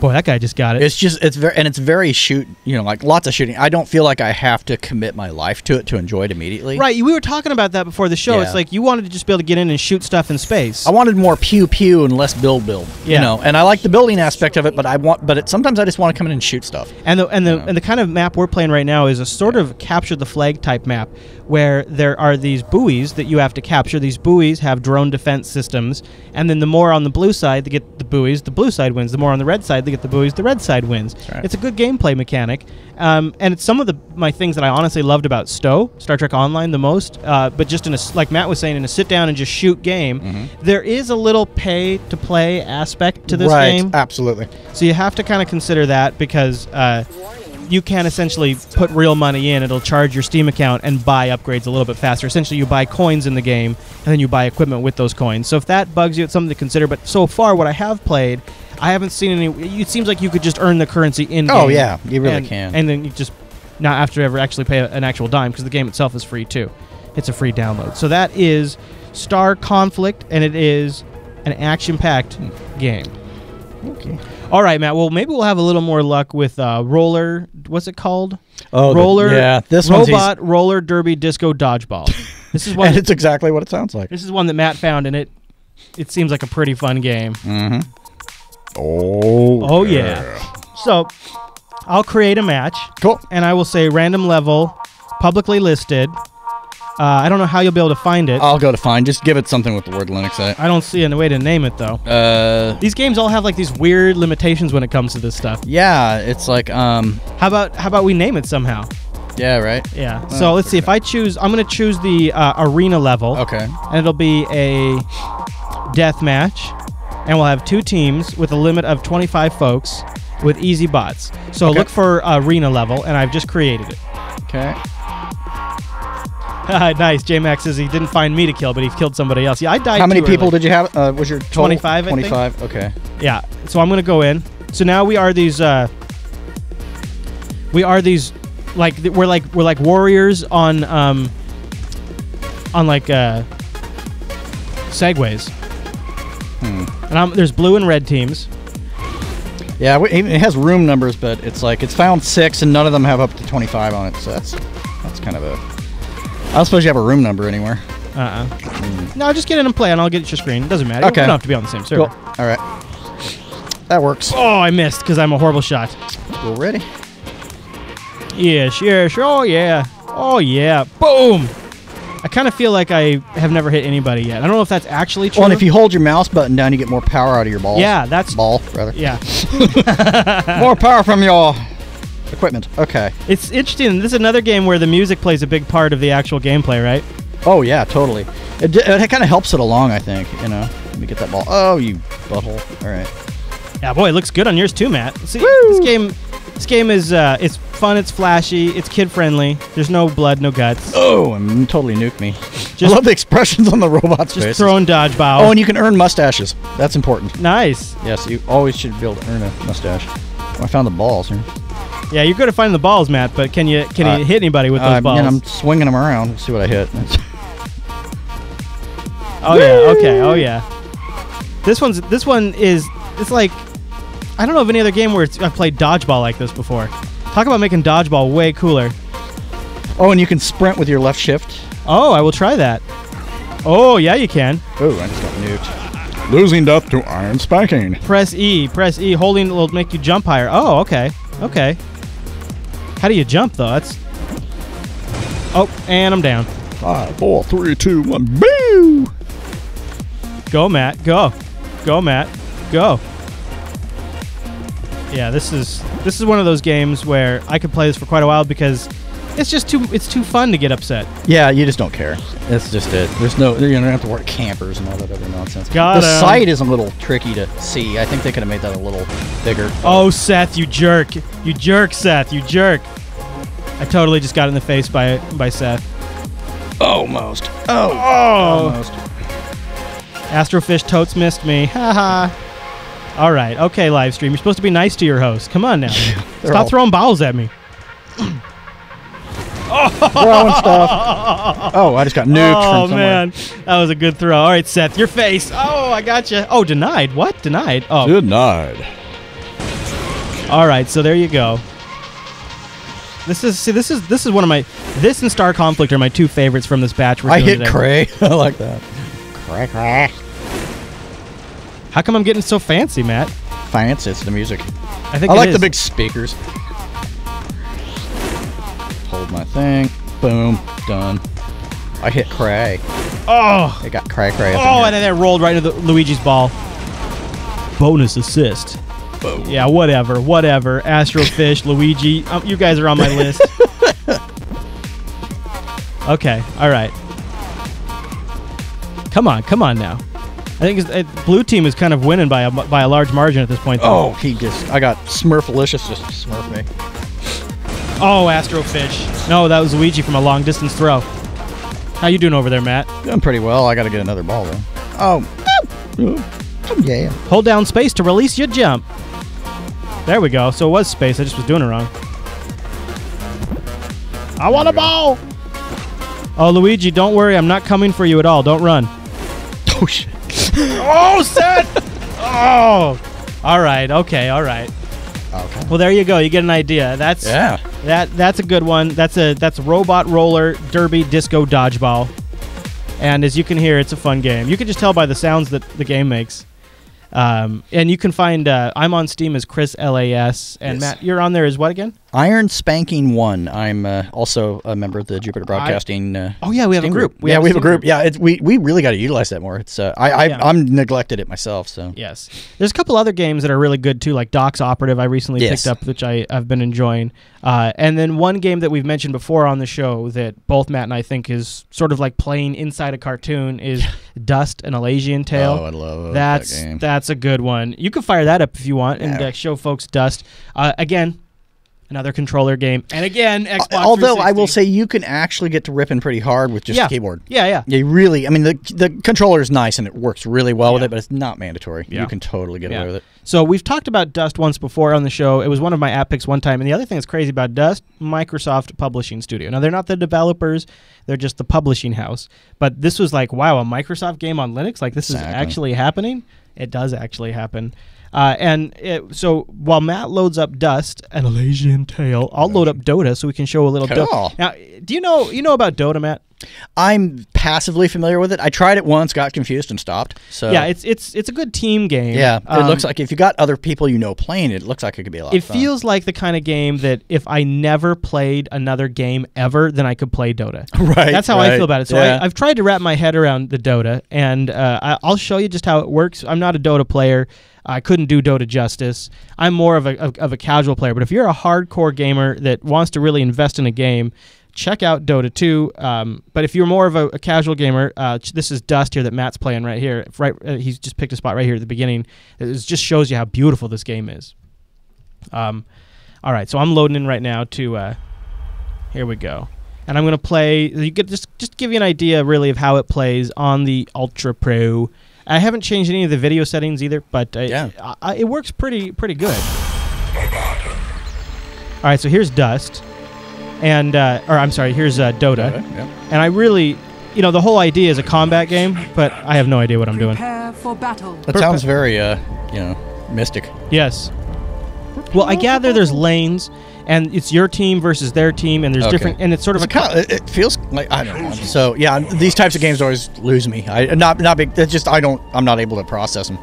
Boy, that guy just got it. It's very shoot, like lots of shooting. I don't feel like I have to commit my life to it to enjoy it immediately. Right, we were talking about that before the show. Yeah. It's like you wanted to just be able to get in and shoot stuff in space. I wanted more pew pew and less build. Yeah. And I like the building aspect of it, but sometimes I just want to come in and shoot stuff. And the kind of map we're playing right now is a sort of capture the flag type map where there are these buoys that you have to capture. These buoys have drone defense systems, and then the more on the blue side they get the buoys, the blue side wins. The more on the red side they get the buoys, the red side wins. Right. It's a good gameplay mechanic, and it's some of my things that I honestly loved about Star Trek Online the most. But just like Matt was saying, in a sit down and just shoot game, there is a little pay to play aspect to this game. Right, absolutely. So you have to kind of consider that because you can essentially put real money in. It'll charge your Steam account and buy upgrades a little bit faster. Essentially, you buy coins in the game, and then you buy equipment with those coins. So if that bugs you, it's something to consider. But so far, what I have played, I haven't seen any... It seems like you could just earn the currency in-game. Oh, yeah. You really can. And then you just not have to ever actually pay an actual dime, because the game itself is free, too. It's a free download. So that is Star Conflict, and it is an action-packed game. Okay. All right, Matt. Well, maybe we'll have a little more luck with Roller. What's it called? Oh, Roller. This Robot Roller Derby Disco Dodgeball. This is one. And it's exactly what it sounds like. This is one that Matt found, and it seems like a pretty fun game. Mm-hmm. Oh yeah. So I'll create a match. Cool. And I will say random level, publicly listed. I don't know how you'll be able to find it. I'll go to find. Just give it something with the word Linux in it. I don't see a way to name it, though. These games all have like these weird limitations when it comes to this stuff. Yeah, it's like How about we name it somehow? Yeah, right. Yeah. So let's see. If I choose, I'm going to choose the arena level. Okay. And it'll be a death match, and we'll have 2 teams with a limit of 25 folks with easy bots. So look for arena level, and I've just created it. Okay. Nice. J-Max says he didn't find me to kill, but he killed somebody else. Yeah, I died. How many people did you have? Was your total? 25, I think. 25. Okay. Yeah. So I'm gonna go in. So now we are these. Like we're like warriors on like segways. And there's blue and red teams. Yeah, it has room numbers, but it's like it's found 6 and none of them have up to 25 on it. So that's kind of a. I don't suppose you have a room number anywhere. No, just get in and play, and I'll get your screen. It doesn't matter. Okay. You don't have to be on the same server. Cool. All right. That works. Oh, I missed because I'm a horrible shot. We're ready. Yes. Oh, yeah. Oh, yeah. Boom. I kind of feel like I have never hit anybody yet. I don't know if that's actually true. Well, and if you hold your mouse button down, you get more power out of your balls. Yeah, that's... Ball, rather. Yeah. More power from your... equipment. Okay. It's interesting. This is another game where the music plays a big part of the actual gameplay, right? Oh, yeah, totally. It kind of helps it along, I think, Let me get that ball. Oh, you butthole. All right. Yeah, boy, it looks good on yours too, Matt. See, this game is it's fun, it's flashy, it's kid-friendly. There's no blood, no guts. Oh, and totally nuked me. I love the expressions on the robot's faces. Just throwing dodgeball. Oh, and you can earn mustaches. That's important. Nice. Yes, you always should be able to earn a mustache. Oh, I found the balls here. Yeah, you're good at finding the balls, Matt, but can you hit anybody with those balls? I'm swinging them around. Let's see what I hit. Oh yeah, okay, oh yeah. This one is it's like I don't know of any other game where I've played dodgeball like this before. Talk about making dodgeball way cooler. Oh, and you can sprint with your left shift. Oh, I will try that. Oh yeah, you can. Oh, I just got nuked. Losing death to iron spanking. Press E. Holding will make you jump higher. Oh, okay. Okay. How do you jump though? That's. Oh, and I'm down. 5, 4, 3, 2, 1. Boo! Go, Matt. Go. Go, Matt. Go. Yeah, this is one of those games where I could play this for quite a while because it's just too fun to get upset. Yeah, you just don't care. That's just it. There's no you don't have to work campers and all that other nonsense. Got the sight is a little tricky to see. I think they could have made that a little bigger. Oh, Seth, you jerk. You jerk, Seth. You jerk. I totally just got in the face by Seth. Almost. Oh. Almost. Astrofish totes missed me. Haha. All right. Okay, live stream. You're supposed to be nice to your host. Come on now. Stop throwing balls at me. Throwing stuff. Oh, I just got nuked from somewhere. Oh, man. That was a good throw. All right, Seth, your face. Oh, I got you. Oh, denied. What? Denied. Oh. Denied. All right, so there you go. This is one of my. This and Star Conflict are my two favorites from this batch. I hit Cray. I like that. Cray. How come I'm getting so fancy, Matt? Fancy, it's the music. I think I like the big speakers. Hold my thing. Boom. Done. I hit Cray. Oh! It got Cray. Oh, and then it rolled right into Luigi's ball. Bonus assist. Boom. Yeah, whatever. Astrofish, Luigi. You guys are on my list. Okay, all right. Come on now. I think blue team is kind of winning by a large margin at this point. Though. Oh, I got Smurfalicious just smurf me. Oh, Astrofish. No, that was Luigi from a long distance throw. How you doing over there, Matt? Doing pretty well. I got to get another ball though. Oh, yeah. Hold down space to release your jump. There we go. So it was space. I just was doing it wrong. I want a ball. Oh, Luigi, don't worry. I'm not coming for you at all. Don't run. Oh, shit. Oh, set. Oh. All right. Okay. All right. Okay. Well, there you go. You get an idea. That's a good one. That's Robot Roller Derby Disco Dodgeball. And as you can hear, it's a fun game. You can just tell by the sounds that the game makes. And you can find I'm on Steam as Chris LAS, and yes. Matt, you're on there as what again? Iron Spanking 1. I'm also a member of the Jupiter Broadcasting. Oh yeah, we have a group. We have a group. Yeah, we really got to utilize that more. It's I'm neglected it myself. So yes, there's a couple other games that are really good too, like Doc's Operative. I recently picked up, which I've been enjoying. And then one game that we've mentioned before on the show that both Matt and I think is sort of like playing inside a cartoon is Dust: An Elysian Tale. Oh, I love that game. That's a good one. You can fire that up if you want and show folks Dust. Again, another controller game. And again, Xbox although 360. I will say you can actually get to ripping pretty hard with just the keyboard. Yeah. You really, I mean, the controller is nice and it works really well with it, but it's not mandatory. You can totally get away with it. So we've talked about Dust once before on the show. It was one of my app picks one time. And the other thing that's crazy about Dust, Microsoft Publishing Studio. Now, they're not the developers. They're just the publishing house. But this was like, wow, a Microsoft game on Linux? Like, this is actually happening? It does actually happen. So while Matt loads up Dust: An Elysian Tale, I'll load up Dota so we can show a little Dota. Now, do you know about Dota, Matt? I'm passively familiar with it. I tried it once, got confused, and stopped. So yeah, it's a good team game. Yeah, it looks like if you got other people playing it, it looks like it could be a lot of fun. It feels like the kind of game that if I never played another game ever, then I could play Dota. Right. That's how I feel about it. So I've tried to wrap my head around the Dota, and I'll show you just how it works. I'm not a Dota player. I couldn't do Dota justice. I'm more of a casual player. But if you're a hardcore gamer that wants to really invest in a game, check out Dota 2. But if you're more of a casual gamer, this is Dust here that Matt's playing right here. He's just picked a spot right here at the beginning. It just shows you how beautiful this game is. All right, so I'm loading in right now to. Here we go, and I'm gonna play. You get just give you an idea really of how it plays on the Ultra Pro. I haven't changed any of the video settings either, but it works pretty good. All right, so here's Dust. And, here's Dota. And I really, the whole idea is a combat game, but I have no idea what I'm doing. Prepare for battle. That sounds very, mystic. Yes. Well, I gather there's lanes, and it's your team versus their team, and there's different, and it's sort of it feels like, I don't know. So, yeah, these types of games always lose me. I'm not able to process them.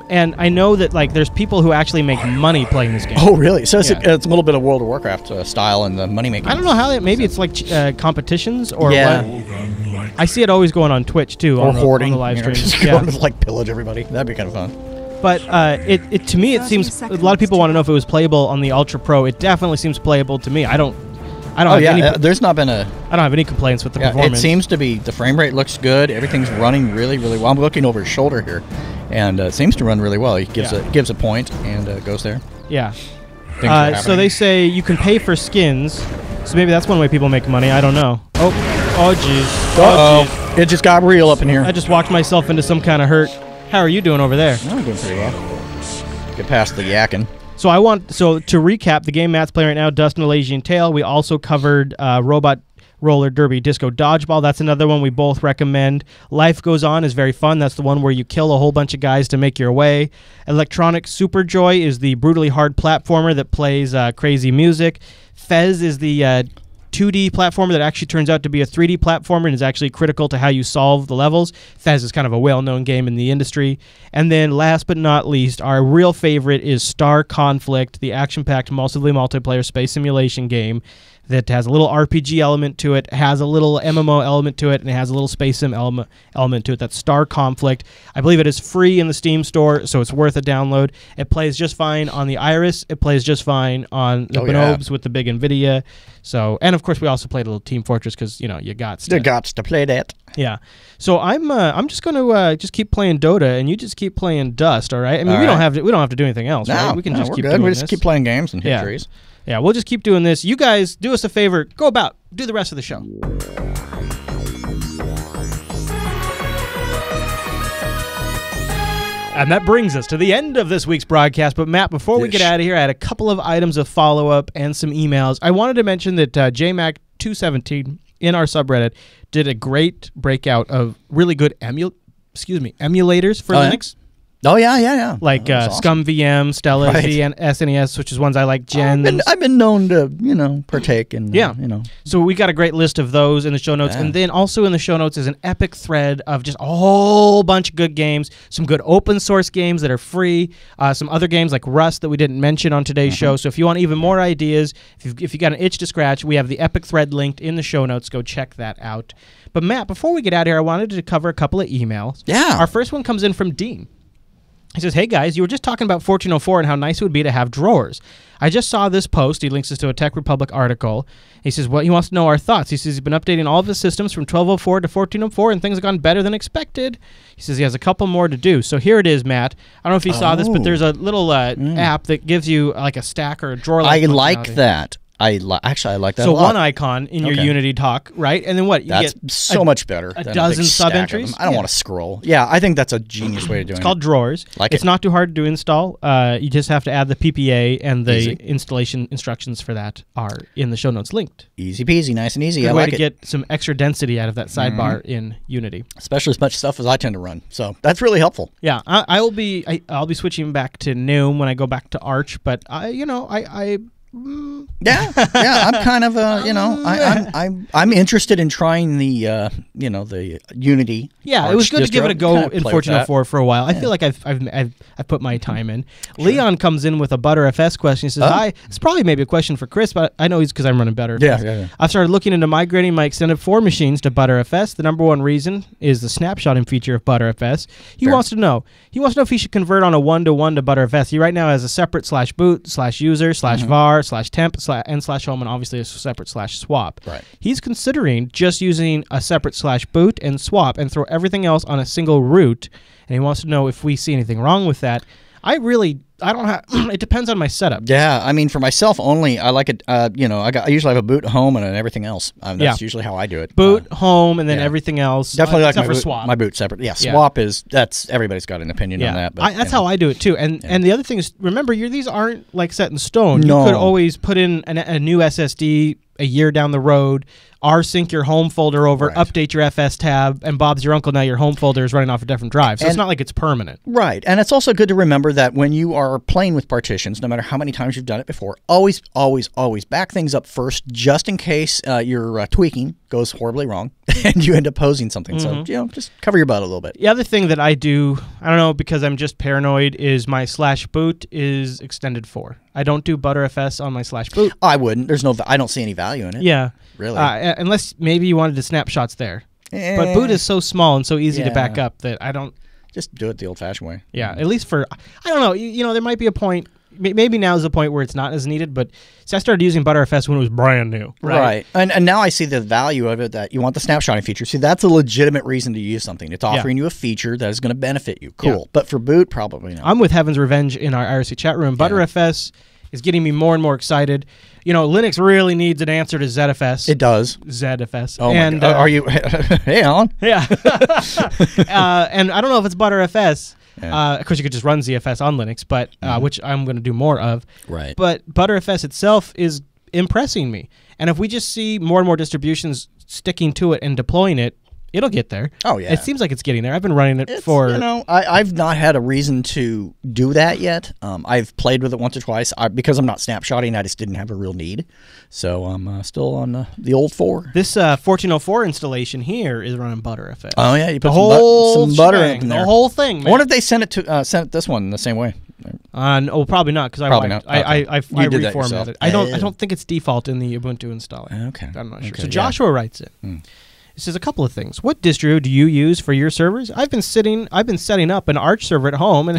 And I know that there's people who actually make money playing this game. Oh, really? So it's a little bit of World of Warcraft style and the money making. I don't know how maybe it's like competitions or what. I see it always going on Twitch too, or hoarding on the live stream. Just going to pillage everybody. That'd be kind of fun. But to me it seems a lot of people want to know if it was playable on the Ultra Pro. It definitely seems playable to me. I don't have any. There's not been I don't have any complaints with the performance. It seems to be the frame rate looks good. Everything's running really, really well. I'm looking over his shoulder here, and it seems to run really well. He gives a point and goes there. Yeah. So they say you can pay for skins. So maybe that's one way people make money. I don't know. Oh jeez. Uh-oh. It just got real up in here. I just walked myself into some kind of hurt. How are you doing over there? I'm doing pretty well. Get past the yakking. So to recap, the game Matt's playing right now, Dust: An Elysian Tale. We also covered Robot Roller Derby Disco Dodgeball. That's another one we both recommend. Life Goes On is very fun. That's the one where you kill a whole bunch of guys to make your way. Electronic Super Joy is the brutally hard platformer that plays crazy music. Fez is the 2D platformer that actually turns out to be a 3D platformer and is actually critical to how you solve the levels. Fez is kind of a well-known game in the industry. And then last but not least, our real favorite is Star Conflict, the action-packed, mostly multiplayer space simulation game that has a little RPG element to it, has a little MMO element to it, and it has a little space sim element to it. That's Star Conflict. I believe it is free in the Steam store, so it's worth a download. It plays just fine on the Iris. It plays just fine on the Bonobes with the big NVIDIA. So, and of course, we also played a little Team Fortress because you got to play that. Yeah. So I'm just going to just keep playing Dota, and you just keep playing Dust. All right. I mean, we don't have to do anything else. Right? We can just keep doing this. We just keep playing games and hit trees. Yeah, we'll just keep doing this. You guys, do us a favor. Go about. Do the rest of the show. And that brings us to the end of this week's broadcast. But, Matt, before we get out of here, I had a couple of items of follow-up and some emails. I wanted to mention that JMac217 in our subreddit did a great breakout of really good emulators for Linux. Oh, yeah. Like awesome. ScumVM, Stella, SNES, which is ones I like, Gens. I've been known to, partake in, So we got a great list of those in the show notes. Yeah. And then also in the show notes is an epic thread of just a whole bunch of good games, some good open source games that are free, some other games like Rust that we didn't mention on today's show. So if you want even more ideas, if you got an itch to scratch, we have the epic thread linked in the show notes. Go check that out. But Matt, before we get out of here, I wanted to cover a couple of emails. Yeah. Our first one comes in from Dean. He says, hey, guys, you were just talking about 1404 and how nice it would be to have drawers. I just saw this post. He links us to a Tech Republic article. He says, well, he wants to know our thoughts. He says he's been updating all of his systems from 1204 to 1404, and things have gone better than expected. He says he has a couple more to do. So here it is, Matt. I don't know if you saw this, but there's a little app that gives you like a stack or a drawer. I like that. Actually, I like that a lot. So one icon in your Unity dock, right? And then what? That's so much better. A dozen sub-entries? I don't want to scroll. Yeah, I think that's a genius way of doing it. It's called Drawers. It's not too hard to install. You just have to add the PPA, and the installation instructions for that are in the show notes linked. Easy peasy, nice and easy. Good way to get some extra density out of that sidebar in Unity. Especially as much stuff as I tend to run. So that's really helpful. Yeah, I'll be switching back to GNOME when I go back to Arch, but Yeah, I'm kind of I'm interested in trying the the Unity. Yeah, Arch it was good to give it a go in 1404 for a while. I feel like I've put my time in. Sure. Leon comes in with a ButterFS question. He says, "Hi, it's probably maybe a question for Chris, but I know he's because I'm running ButterFS. Yeah. I've started looking into migrating my extended 4 machines to ButterFS. The number one reason is the snapshotting feature of ButterFS. He wants to know if he should convert on a 1-to-1 to ButterFS. He right now has a separate /boot /user /var /temp and /home, and obviously a separate /swap. Right. He's considering just using a separate /boot and swap and throw everything else on a single root, and he wants to know if we see anything wrong with that. I don't have. It depends on my setup. Yeah, I mean, for myself only, I like it. I usually have a boot, home, and everything else. That's usually how I do it. Boot, home, and then everything else. Definitely like for swap. My boot separate. Yeah, swap that's everybody's got an opinion on that. But, that's how I do it too. And the other thing is, remember, these aren't like set in stone. No. You could always put in a new SSD a year down the road, rsync your home folder over, update your FS tab, and Bob's your uncle. Now your home folder is running off a different drive. So it's not like it's permanent. Right. And it's also good to remember that when you are playing with partitions, no matter how many times you've done it before, always back things up first, just in case your tweaking goes horribly wrong and you end up posing something. So, just cover your butt a little bit. The other thing that I do, I don't know, because I'm just paranoid, is my /boot is extended 4. I don't do ButterFS on my /boot. I wouldn't. I don't see any value in it. Yeah. Really? Unless maybe you wanted the snapshots there. But boot is so small and so easy to back up that I don't. Just do it the old-fashioned way. Yeah, at least for, I don't know, there might be a point, maybe now is the point where it's not as needed, but I started using ButterFS when it was brand new. Right. And now I see the value of it, that you want the snapshotting feature. See, that's a legitimate reason to use something. It's offering you a feature that is going to benefit you. Cool. Yeah. But for boot, probably not. I'm with Heaven's Revenge in our IRC chat room. ButterFS is getting me more and more excited. Linux really needs an answer to ZFS. It does. ZFS. Oh, my God. Are you... Hey, Alan. Yeah. And I don't know if it's ButterFS. Of course, you could just run ZFS on Linux, but which I'm going to do more of. Right. But ButterFS itself is impressing me. And if we just see more and more distributions sticking to it and deploying it, it'll get there. Oh, yeah. It seems like it's getting there. I've been running it for... You know, I've not had a reason to do that yet. I've played with it once or twice. Because I'm not snapshotting, I just didn't have a real need. So I'm still on the old 4. This 1404 installation here is running Btrfs. Oh, yeah. You put some butter in there. The whole thing, man. I wonder if they sent this one the same way. No, probably not, because I reformatted it. I don't think it's default in the Ubuntu installer. Okay. I'm not sure. So Joshua writes it. It says a couple of things. What distro do you use for your servers? I've been setting up an Arch server at home and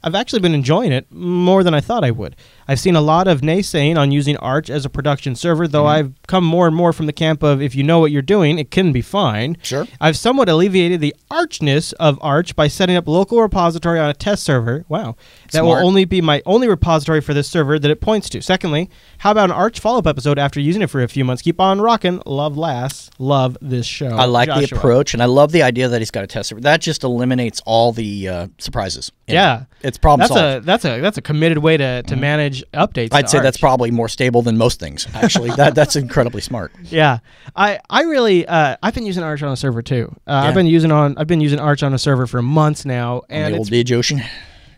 I've actually been enjoying it more than I thought I would. I've seen a lot of naysaying on using Arch as a production server, though I've come more and more from the camp of if you know what you're doing, it can be fine. Sure. I've somewhat alleviated the archness of Arch by setting up local repository on a test server. Wow. That will only be my only repository for this server that it points to. Secondly, how about an Arch follow-up episode after using it for a few months? Keep on rocking. Love Lass. Love this show. I like the approach, and I love the idea that he's got a test server. That just eliminates all the surprises. Yeah. It's problem solved. That's a committed way to manage updates. I'd say that's probably more stable than most things. Actually, that's incredibly smart. Yeah, I really I've been using Arch on a server too. I've been using Arch on a server for months now, and on the old DigitalOcean.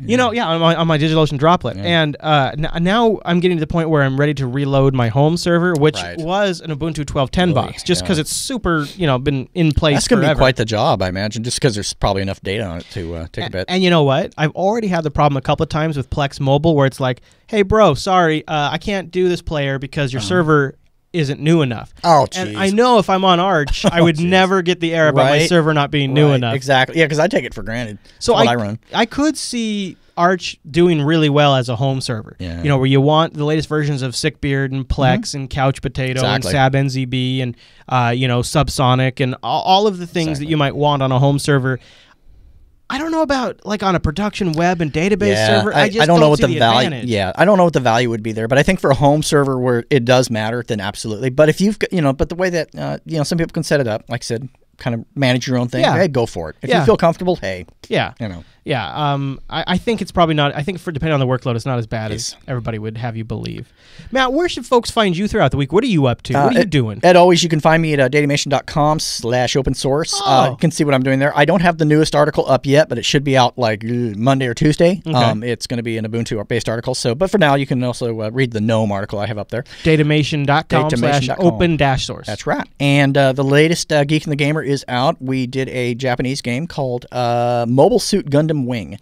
You know, on my DigitalOcean droplet, and now I'm getting to the point where I'm ready to reload my home server, which was an Ubuntu 12.10 box, just because it's super, been in place. That's going to be quite the job, I imagine, just because there's probably enough data on it to take a bit. And you know what? I've already had the problem a couple of times with Plex Mobile, where it's like, hey, bro, sorry, I can't do this player because your server isn't new enough. Oh, jeez. And I know if I'm on Arch, I would never get the error about my server not being new enough. Exactly. Yeah, because I take it for granted. So I run. I could see Arch doing really well as a home server. Yeah. Where you want the latest versions of Sickbeard and Plex and Couch Potato and Sab NZB and Subsonic and all of the things that you might want on a home server. I don't know about like on a production web and database server. I just don't know what the value. Advantage. Yeah, I don't know what the value would be there, but I think for a home server where it does matter, then absolutely. But if you've but the way that some people can set it up, like I said, kind of manage your own thing. Hey, go for it. If you feel comfortable, hey. Yeah. Yeah. I think it's probably not. I think depending on the workload, it's not as bad as everybody would have you believe. Matt, where should folks find you throughout the week? What are you up to? What are you doing? As always, you can find me at datamation.com/open source. You can see what I'm doing there. I don't have the newest article up yet, but it should be out like Monday or Tuesday. Okay. It's going to be an Ubuntu-based article. But for now, you can also read the GNOME article I have up there. Datamation.com/open-source. That's right. And the latest Geek and the Gamer is out. We did a Japanese game called Mobile Suit Gundam Wing,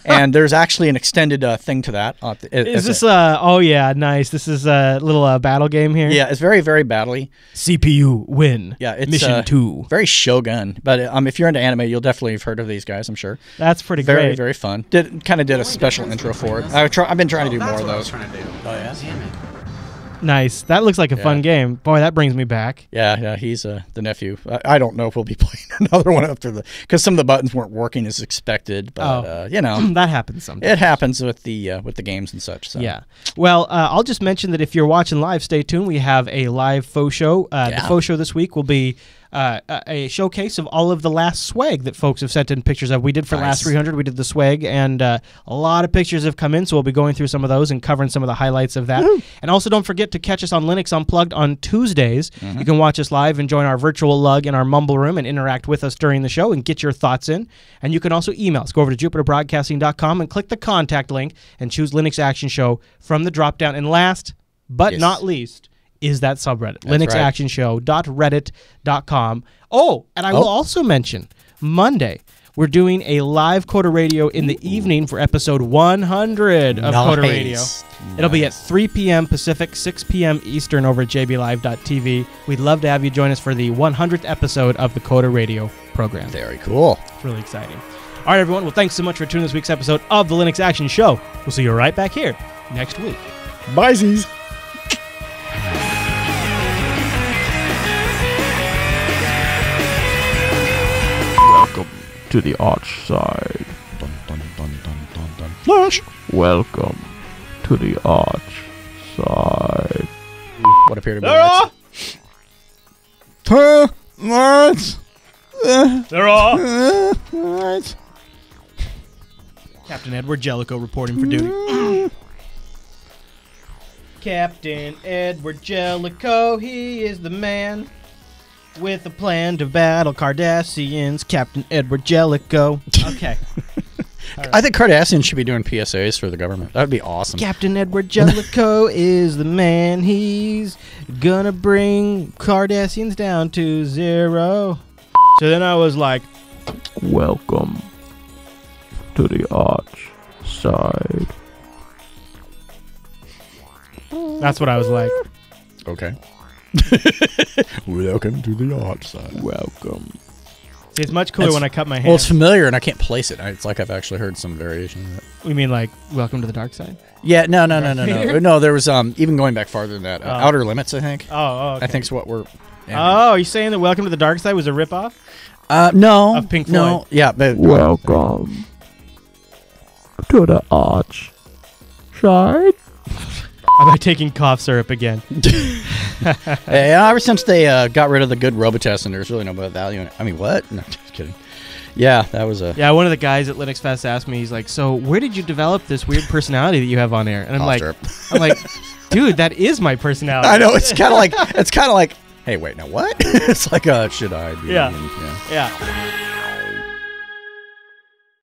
and there's actually an extended thing to that. Is this oh yeah, nice. This is a little battle game here. Yeah, it's very, very battle-y. CPU win. Yeah, it's Mission 2. Very Shogun, but if you're into anime, you'll definitely have heard of these guys, I'm sure. That's pretty great. Very, very fun. Did a special intro for it. I've been trying to do more of those. Oh yeah. Damn it. Nice. That looks like a fun game. Boy, that brings me back. Yeah, he's the nephew. I don't know if we'll be playing another one after because some of the buttons weren't working as expected. But that happens sometimes. It happens with the games and such. So. Yeah. Well, I'll just mention that if you're watching live, stay tuned. We have a live faux show. The faux show this week will be a showcase of all of the last swag that folks have sent in pictures of. We did for last 300. We did the swag, and a lot of pictures have come in, so we'll be going through some of those and covering some of the highlights of that. Woo. And also don't forget to catch us on Linux Unplugged on Tuesdays. You can watch us live and join our virtual lug in our mumble room and interact with us during the show and get your thoughts in. And you can also email us. Go over to jupiterbroadcasting.com and click the contact link and choose Linux Action Show from the drop-down. And last but not least is that subreddit, linuxactionshow.reddit.com. Oh, and I will also mention Monday, we're doing a live Coda Radio in the evening for episode 100 of Coda Radio. It'll be at 3 p.m. Pacific, 6 p.m. Eastern over at jblive.tv. We'd love to have you join us for the 100th episode of the Coda Radio program. Very cool. It's really exciting. All right, everyone. Well, thanks so much for tuning this week's episode of the Linux Action Show. We'll see you right back here next week. Bye-sies. Welcome to the Arch side. Welcome to the Arch side. What appear to be There are Captain Edward Jellicoe reporting for duty. Captain Edward Jellicoe, he is the man. With a plan to battle Cardassians, Captain Edward Jellicoe. Okay. Right. I think Cardassians should be doing PSAs for the government. That would be awesome. Captain Edward Jellicoe is the man. He's gonna bring Cardassians down to 0. So then I was like, welcome to the arch side. That's what I was like. Okay. Welcome to the arch side. Welcome. See, it's much cooler when I cut my hair. Well, it's familiar, and I can't place it. It's like I've actually heard some variation of it. You mean like Welcome to the Dark Side? Yeah, no. No, there was even going back farther than that. Outer Limits, I think. Oh, okay. I think is what we're... Oh, you're saying that Welcome to the Dark Side was a ripoff? No. Of Pink Floyd? No, yeah, but... Welcome to the arch side. Am I taking cough syrup again? Ever since they got rid of the good Robotest, and there's really no value in it. I mean, what? No, just kidding. Yeah, that was a... Yeah, one of the guys at Linux Fest asked me, he's like, so where did you develop this weird personality that you have on air? And I'm like, dude, that is my personality. I know, it's kind of like, hey, wait, now what? It's like, should I be... Yeah.